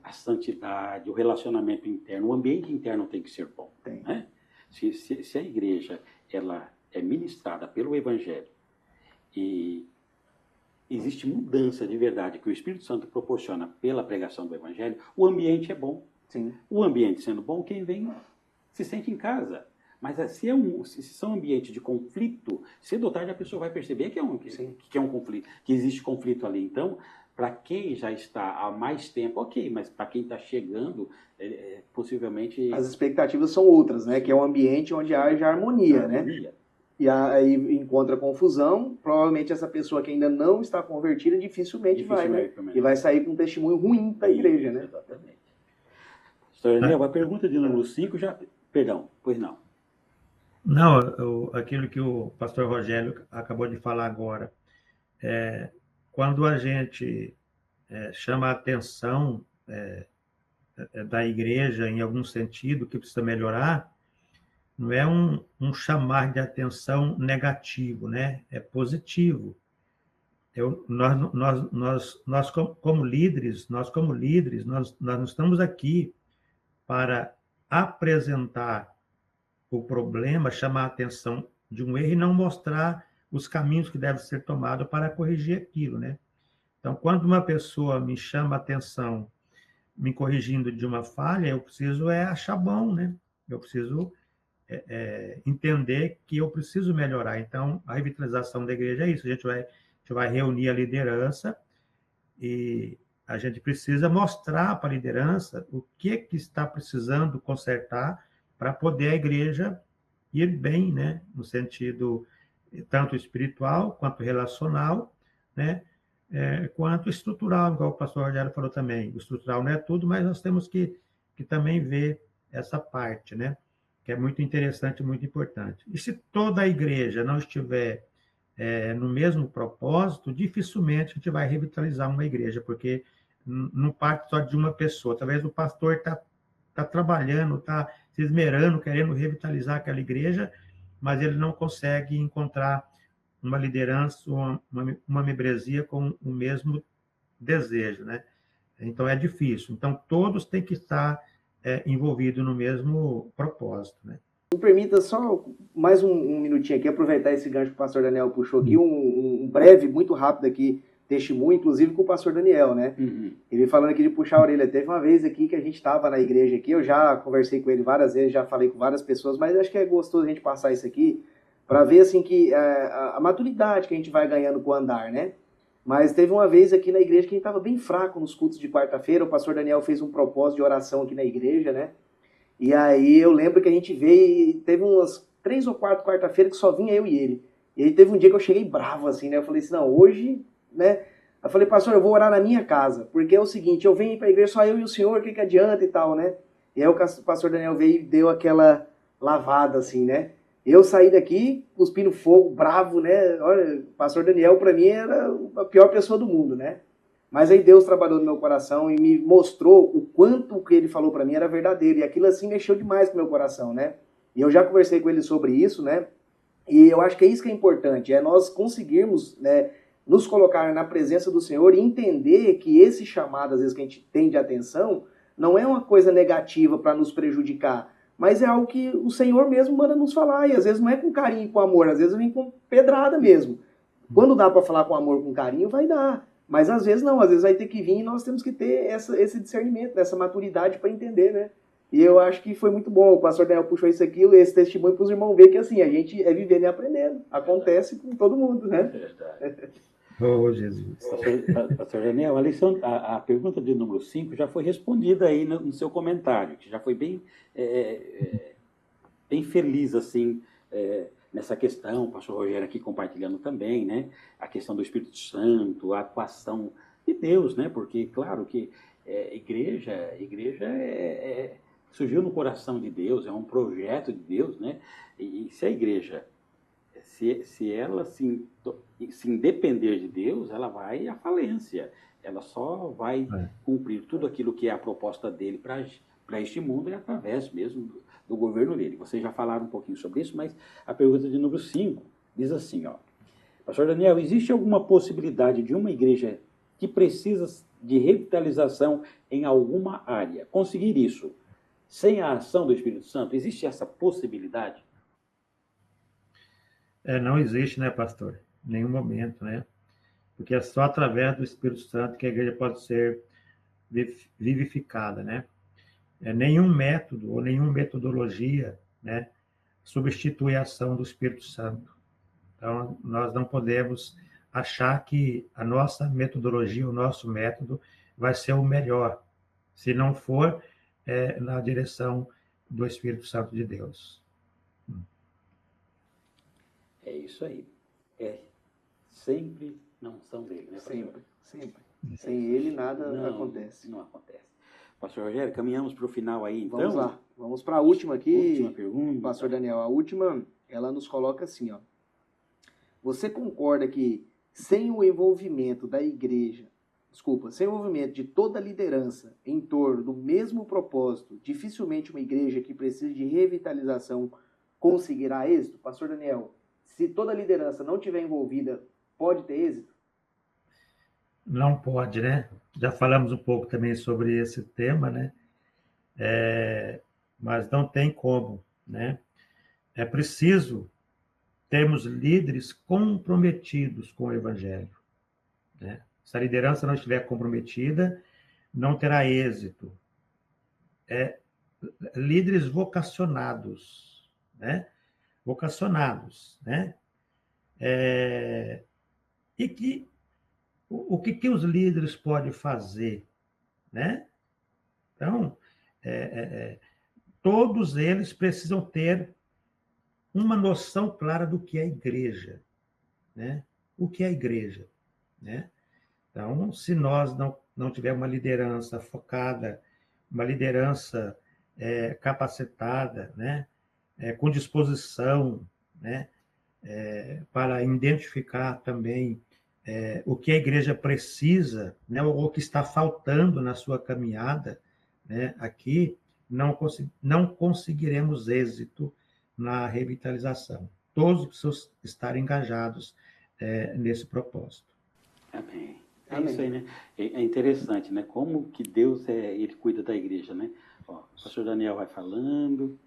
A santidade, o relacionamento interno, o ambiente interno tem que ser bom.
Tem.
Né? Se a igreja ela é ministrada pelo Evangelho e existe mudança de verdade que o Espírito Santo proporciona pela pregação do Evangelho, o ambiente é bom.
Sim.
O ambiente sendo bom, quem vem se sente em casa. Mas se são ambientes de conflito, cedo ou tarde a pessoa vai perceber que é um conflito, que existe conflito ali. Então, para quem já está há mais tempo, ok, mas para quem está chegando, possivelmente...
As expectativas são outras, né? Que é um ambiente onde haja harmonia, né? E aí encontra confusão, provavelmente essa pessoa que ainda não está convertida dificilmente vai, né? E vai sair com um testemunho ruim da igreja, né?
Exatamente. Pastor Daniel, a pergunta de número 5 já... Perdão, pois não.
Não, aquilo que o pastor Rogério acabou de falar agora, quando a gente chama a atenção da igreja em algum sentido que precisa melhorar, não é um chamar de atenção negativo, né? É positivo. Nós como líderes, nós não estamos aqui para apresentar o problema, chamar a atenção de um erro e não mostrar os caminhos que devem ser tomados para corrigir aquilo, né? Então, quando uma pessoa me chama a atenção, me corrigindo de uma falha, eu preciso achar bom, né? Eu preciso entender que eu preciso melhorar. Então, a revitalização da igreja é isso. A gente vai reunir a liderança e a gente precisa mostrar para a liderança o que está precisando consertar para poder a igreja ir bem, né? No sentido tanto espiritual quanto relacional, né? Quanto estrutural, igual o pastor Rogério falou também. O estrutural não é tudo, mas nós temos que também ver essa parte, né? Que é muito interessante, muito importante. E se toda a igreja não estiver no mesmo propósito, dificilmente a gente vai revitalizar uma igreja, porque não parte só de uma pessoa. Talvez o pastor está trabalhando, está se esmerando, querendo revitalizar aquela igreja, mas ele não consegue encontrar uma liderança, uma membresia com o mesmo desejo, né? Então, é difícil. Então, todos têm que estar envolvidos no mesmo propósito, né?
Me permita só mais um minutinho aqui, aproveitar esse gancho que o pastor Daniel puxou aqui, um breve, muito rápido aqui, testemunho, inclusive com o pastor Daniel, né?
Uhum.
Ele falando aqui de puxar a orelha. Teve uma vez aqui que a gente estava na igreja aqui, eu já conversei com ele várias vezes, já falei com várias pessoas, mas acho que é gostoso a gente passar isso aqui para ver assim que a maturidade que a gente vai ganhando com o andar, né? Mas teve uma vez aqui na igreja que a gente estava bem fraco nos cultos de quarta-feira, o pastor Daniel fez um propósito de oração aqui na igreja, né? E aí eu lembro que a gente veio e teve umas 3 ou 4 quarta-feira que só vinha eu e ele. E aí teve um dia que eu cheguei bravo, assim, né? Eu falei assim, não, hoje, né? Eu falei, pastor, eu vou orar na minha casa, porque é o seguinte, eu venho para a igreja só eu e o senhor, o que adianta e tal, né? E aí o pastor Daniel veio e deu aquela lavada, assim, né? Eu saí daqui, cuspindo fogo, bravo, né? Olha, o pastor Daniel para mim era a pior pessoa do mundo, né? Mas aí Deus trabalhou no meu coração e me mostrou o quanto o que ele falou para mim era verdadeiro. E aquilo assim mexeu demais com o meu coração, né? E eu já conversei com ele sobre isso, né? E eu acho que é isso que é importante, é nós conseguirmos, né, nos colocar na presença do Senhor e entender que esse chamado, às vezes, que a gente tem de atenção, não é uma coisa negativa para nos prejudicar, mas é algo que o Senhor mesmo manda nos falar. E às vezes não é com carinho e com amor, às vezes vem com pedrada mesmo. Quando dá para falar com amor, com carinho, vai dar. Mas às vezes não, às vezes vai ter que vir e nós temos que ter esse discernimento, essa maturidade para entender, né? E eu acho que foi muito bom. O pastor Daniel puxou isso aqui, esse testemunho para os irmãos verem que assim, a gente é vivendo e aprendendo. Acontece com todo mundo, né?
Verdade.
Oh, Jesus.
Pastor Daniel, a pergunta de número 5 já foi respondida aí no seu comentário, que já foi bem feliz, assim, nessa questão, o pastor Rogério aqui compartilhando também, né? A questão do Espírito Santo, a atuação de Deus, né? Porque, claro que igreja surgiu no coração de Deus, é um projeto de Deus, né? E se a igreja, se ela se independer de Deus, ela vai à falência. Ela só vai cumprir tudo aquilo que é a proposta dele para este mundo e através mesmo do governo dele. Vocês já falaram um pouquinho sobre isso, mas a pergunta de número 5 diz assim, ó. Pastor Daniel, existe alguma possibilidade de uma igreja que precisa de revitalização em alguma área conseguir isso sem a ação do Espírito Santo? Existe essa possibilidade?
Não existe, né, pastor? Em nenhum momento, né? Porque é só através do Espírito Santo que a igreja pode ser vivificada, né? Nenhum método ou nenhuma metodologia, né, substitui a ação do Espírito Santo. Então, nós não podemos achar que a nossa metodologia, o nosso método, vai ser o melhor, se não for na direção do Espírito Santo de Deus.
É isso aí. Sempre não são dele, né?
Sempre, sempre. Sem ele nada acontece.
Não acontece. Pastor Rogério, caminhamos para o final aí, então?
Vamos lá. Vamos para a última aqui.
Última pergunta.
Pastor Daniel, a última, ela nos coloca assim, ó. Você concorda que sem o envolvimento da igreja, sem o envolvimento de toda a liderança em torno do mesmo propósito, dificilmente uma igreja que precisa de revitalização conseguirá êxito? Pastor Daniel, se toda a liderança não estiver envolvida, pode ter êxito?
Não pode, né? Já falamos um pouco também sobre esse tema, né? Mas não tem como, né? É preciso termos líderes comprometidos com o Evangelho, né? Se a liderança não estiver comprometida, não terá êxito. Líderes vocacionados, né? Vocacionados, né? E que o que os líderes podem fazer, né? Então, todos eles precisam ter uma noção clara do que é a igreja, né? O que é a igreja, né? Então, se nós não tivermos uma liderança focada, uma liderança capacitada, né? Com disposição, né? Para identificar também o que a igreja precisa, né? Ou o que está faltando na sua caminhada, né? Aqui não conseguiremos êxito na revitalização. Todos precisam estar engajados nesse propósito.
Amém.
Amém.
Isso aí, né? É interessante, né? Como que Deus ele cuida da igreja, né? Ó, o pastor Daniel vai falando,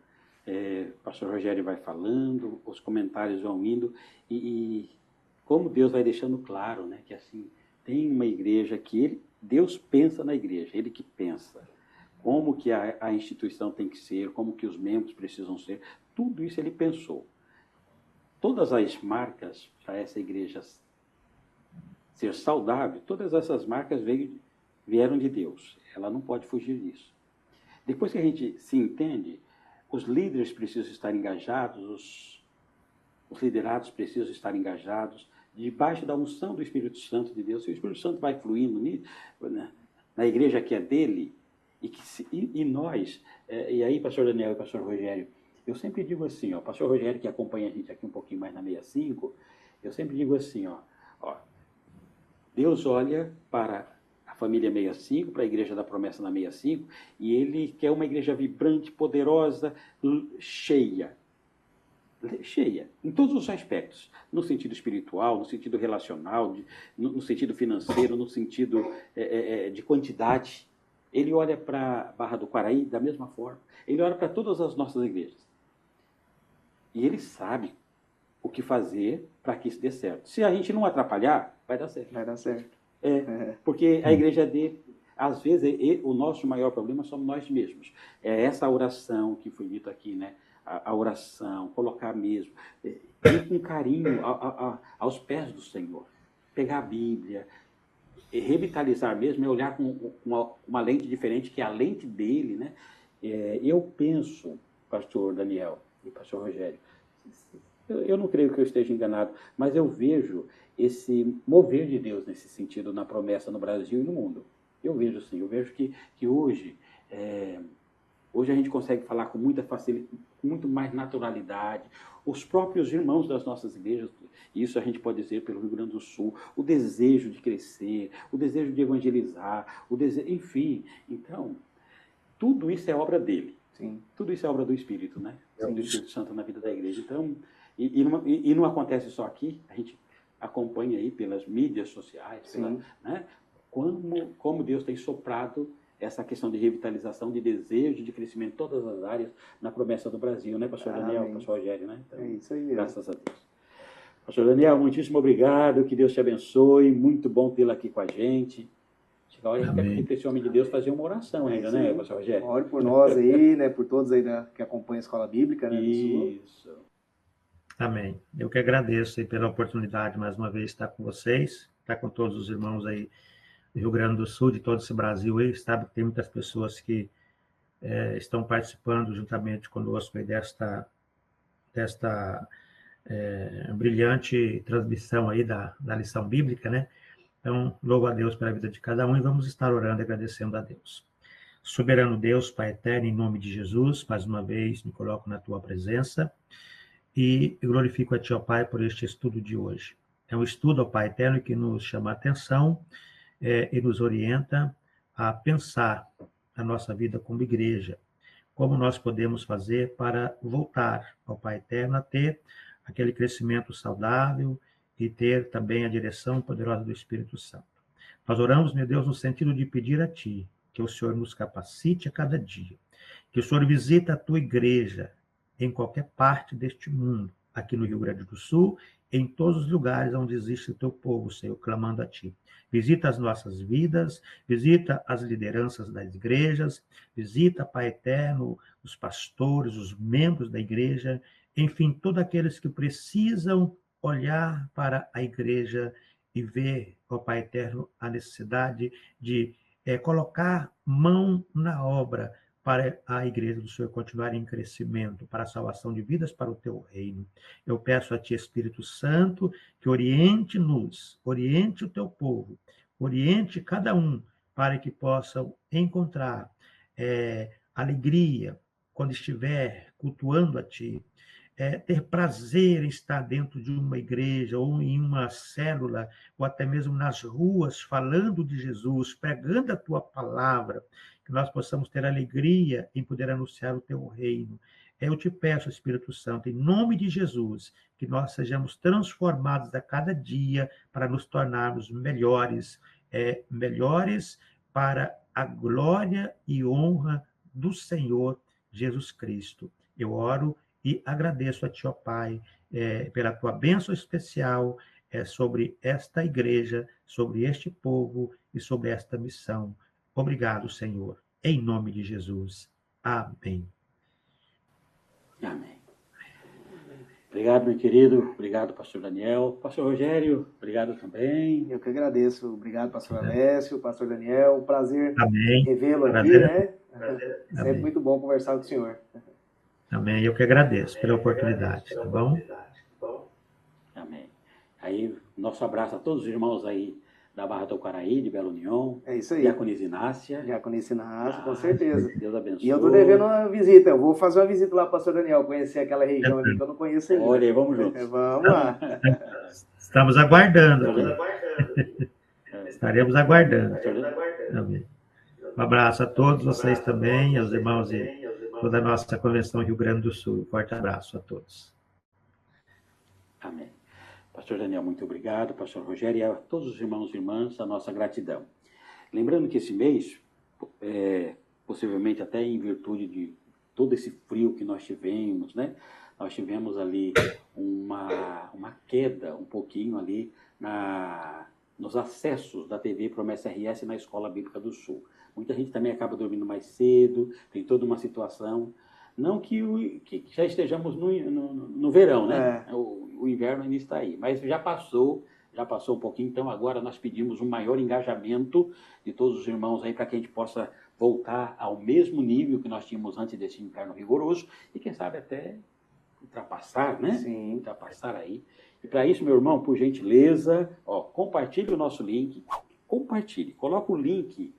o pastor Rogério vai falando, os comentários vão indo, e como Deus vai deixando claro, né? Que assim, tem uma igreja que Deus pensa na igreja, ele que pensa. Como que a instituição tem que ser, como que os membros precisam ser, tudo isso ele pensou. Todas as marcas para essa igreja ser saudável, todas essas marcas vieram de Deus. Ela não pode fugir disso. Depois que a gente se entende, os líderes precisam estar engajados, os liderados precisam estar engajados, debaixo da unção do Espírito Santo de Deus. Se o Espírito Santo vai fluindo na igreja que é dele, e nós, e aí, pastor Daniel e pastor Rogério, eu sempre digo assim, ó, pastor Rogério que acompanha a gente aqui um pouquinho mais na 65, eu sempre digo assim, ó, Deus olha para a família 65, para a igreja da promessa na 65, e ele quer uma igreja vibrante, poderosa, cheia, em todos os aspectos, no sentido espiritual, no sentido relacional, no sentido financeiro, no sentido de quantidade. Ele olha para Barra do Quaraí da mesma forma. Ele olha para todas as nossas igrejas. E ele sabe o que fazer para que isso dê certo. Se a gente não atrapalhar, vai dar certo.
Vai dar certo.
Porque a igreja dele, às vezes, o nosso maior problema somos nós mesmos. É essa oração que foi dito aqui, né? A oração, colocar mesmo, ir com carinho aos pés do Senhor. Pegar a Bíblia, revitalizar mesmo, é olhar com uma lente diferente, que é a lente dele, né? Eu penso, pastor Daniel e pastor Rogério, eu não creio que eu esteja enganado, mas eu vejo esse mover de Deus nesse sentido, na promessa no Brasil e no mundo. Eu vejo sim, eu vejo que hoje Hoje a gente consegue falar com muita facilidade, com muito mais naturalidade. Os próprios irmãos das nossas igrejas, isso a gente pode dizer pelo Rio Grande do Sul, o desejo de crescer, o desejo de evangelizar, enfim. Então, tudo isso é obra dele.
Sim.
Tudo isso é obra do Espírito, né? É obra do Espírito Santo na vida da igreja. Então, e não acontece só aqui, a gente acompanha aí pelas mídias sociais, né? Como Deus tem soprado essa questão de revitalização, de desejo, de crescimento em todas as áreas, na promessa do Brasil, né, pastor Daniel, pastor Rogério, né? Então,
é isso aí mesmo.
Graças a Deus. Pastor Daniel, muitíssimo obrigado, que Deus te abençoe, muito bom tê-lo aqui com a gente. Chega a hora, a gente quer pedir para esse homem de Deus fazer uma oração ainda, né, pastor Rogério?
Ore por nós aí, né, por todos aí que acompanham a Escola Bíblica, né,
Isso.
Amém. Eu que agradeço aí pela oportunidade, mais uma vez, de estar com vocês, estar com todos os irmãos aí do Rio Grande do Sul, de todo esse Brasil aí, sabe que tem muitas pessoas que estão participando juntamente conosco aí desta brilhante transmissão aí da lição bíblica, né? Então, louvo a Deus pela vida de cada um e vamos estar orando e agradecendo a Deus. Soberano Deus, Pai eterno, em nome de Jesus, mais uma vez me coloco na tua presença e glorifico a ti, ó Pai, por este estudo de hoje. É um estudo, ó Pai eterno, que nos chama a atenção e nos orienta a pensar a nossa vida como igreja, como nós podemos fazer para voltar ao Pai eterno a ter aquele crescimento saudável e ter também a direção poderosa do Espírito Santo. Nós oramos, meu Deus, no sentido de pedir a Ti que o Senhor nos capacite a cada dia, que o Senhor visita a Tua igreja em qualquer parte deste mundo, aqui no Rio Grande do Sul, em todos os lugares onde existe o Teu povo, Senhor, clamando a Ti. Visita as nossas vidas, visita as lideranças das igrejas, visita, Pai eterno, os pastores, os membros da igreja, enfim, todos aqueles que precisam olhar para a igreja e ver, ó Pai eterno, a necessidade de colocar mão na obra para a igreja do Senhor continuar em crescimento, para a salvação de vidas para o teu reino. Eu peço a ti, Espírito Santo, que oriente-nos, oriente o teu povo, oriente cada um, para que possam encontrar alegria quando estiver cultuando a ti, ter prazer em estar dentro de uma igreja ou em uma célula, ou até mesmo nas ruas, falando de Jesus, pregando a tua palavra, que nós possamos ter alegria em poder anunciar o teu reino. Eu te peço, Espírito Santo, em nome de Jesus, que nós sejamos transformados a cada dia para nos tornarmos melhores, melhores para a glória e honra do Senhor Jesus Cristo. Eu oro e agradeço a ti, ó Pai, pela tua bênção especial sobre esta igreja, sobre este povo e sobre esta missão. Obrigado, Senhor. Em nome de Jesus. Amém.
Amém. Obrigado, meu querido. Obrigado, pastor Daniel. Pastor Rogério, obrigado também.
Eu que agradeço. Obrigado, pastor Alessio, pastor Daniel. Um prazer
Amém.
revê-lo aqui,
Prazer.
né?
Prazer.
Sempre
Amém.
muito bom conversar com o senhor.
Amém. Eu que agradeço pela oportunidade, tá bom?
Amém. Aí, nosso abraço a todos os irmãos aí da Barra do Quaraí, de Belo União.
É isso aí.
Diaconisa Inácia.
Diaconisa Inácia, com certeza.
Deus abençoe.
E eu tô devendo uma visita. Eu vou fazer uma visita lá para o pastor Daniel, conhecer aquela região ali que eu não conheço ainda.
Olha aí, vamos juntos.
Vamos lá.
Estamos aguardando. Estaremos aguardando. Amém. Um abraço a todos vocês também, aos irmãos e toda a nossa convenção Rio Grande do Sul. Um forte abraço a todos.
Amém. Pastor Daniel, muito obrigado. Pastor Rogério e a todos os irmãos e irmãs, a nossa gratidão. Lembrando que esse mês, possivelmente até em virtude de todo esse frio que nós tivemos, né? Nós tivemos ali uma queda um pouquinho ali nos acessos da TV Promessa RS na Escola Bíblica do Sul. Muita gente também acaba dormindo mais cedo, tem toda uma situação. Não que já estejamos no verão, né? O inverno ainda está aí, mas já passou um pouquinho, então agora nós pedimos um maior engajamento de todos os irmãos aí para que a gente possa voltar ao mesmo nível que nós tínhamos antes desse inverno rigoroso e quem sabe até ultrapassar, né?
Sim.
Ultrapassar aí. E para isso, meu irmão, por gentileza, compartilhe o nosso link, coloca o link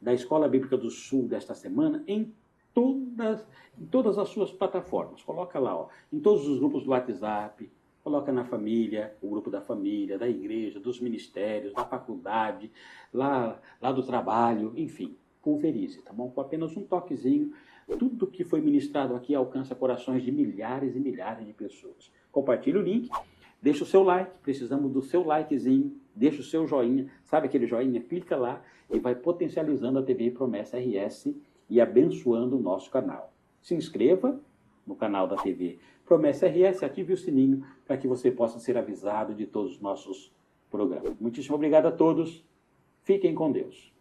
da Escola Bíblica do Sul desta semana em em todas as suas plataformas. Coloca lá, ó, em todos os grupos do WhatsApp, coloca na família, o grupo da família, da igreja, dos ministérios, da faculdade, lá do trabalho, enfim, pulverize, tá bom? Com apenas um toquezinho, tudo que foi ministrado aqui alcança corações de milhares e milhares de pessoas. Compartilhe o link, deixa o seu like, precisamos do seu likezinho, deixa o seu joinha, sabe aquele joinha? Clica lá e vai potencializando a TV Promessa RS e abençoando o nosso canal. Se inscreva no canal da TV Promessa RS, ative o sininho para que você possa ser avisado de todos os nossos programas. Muitíssimo obrigado a todos, fiquem com Deus.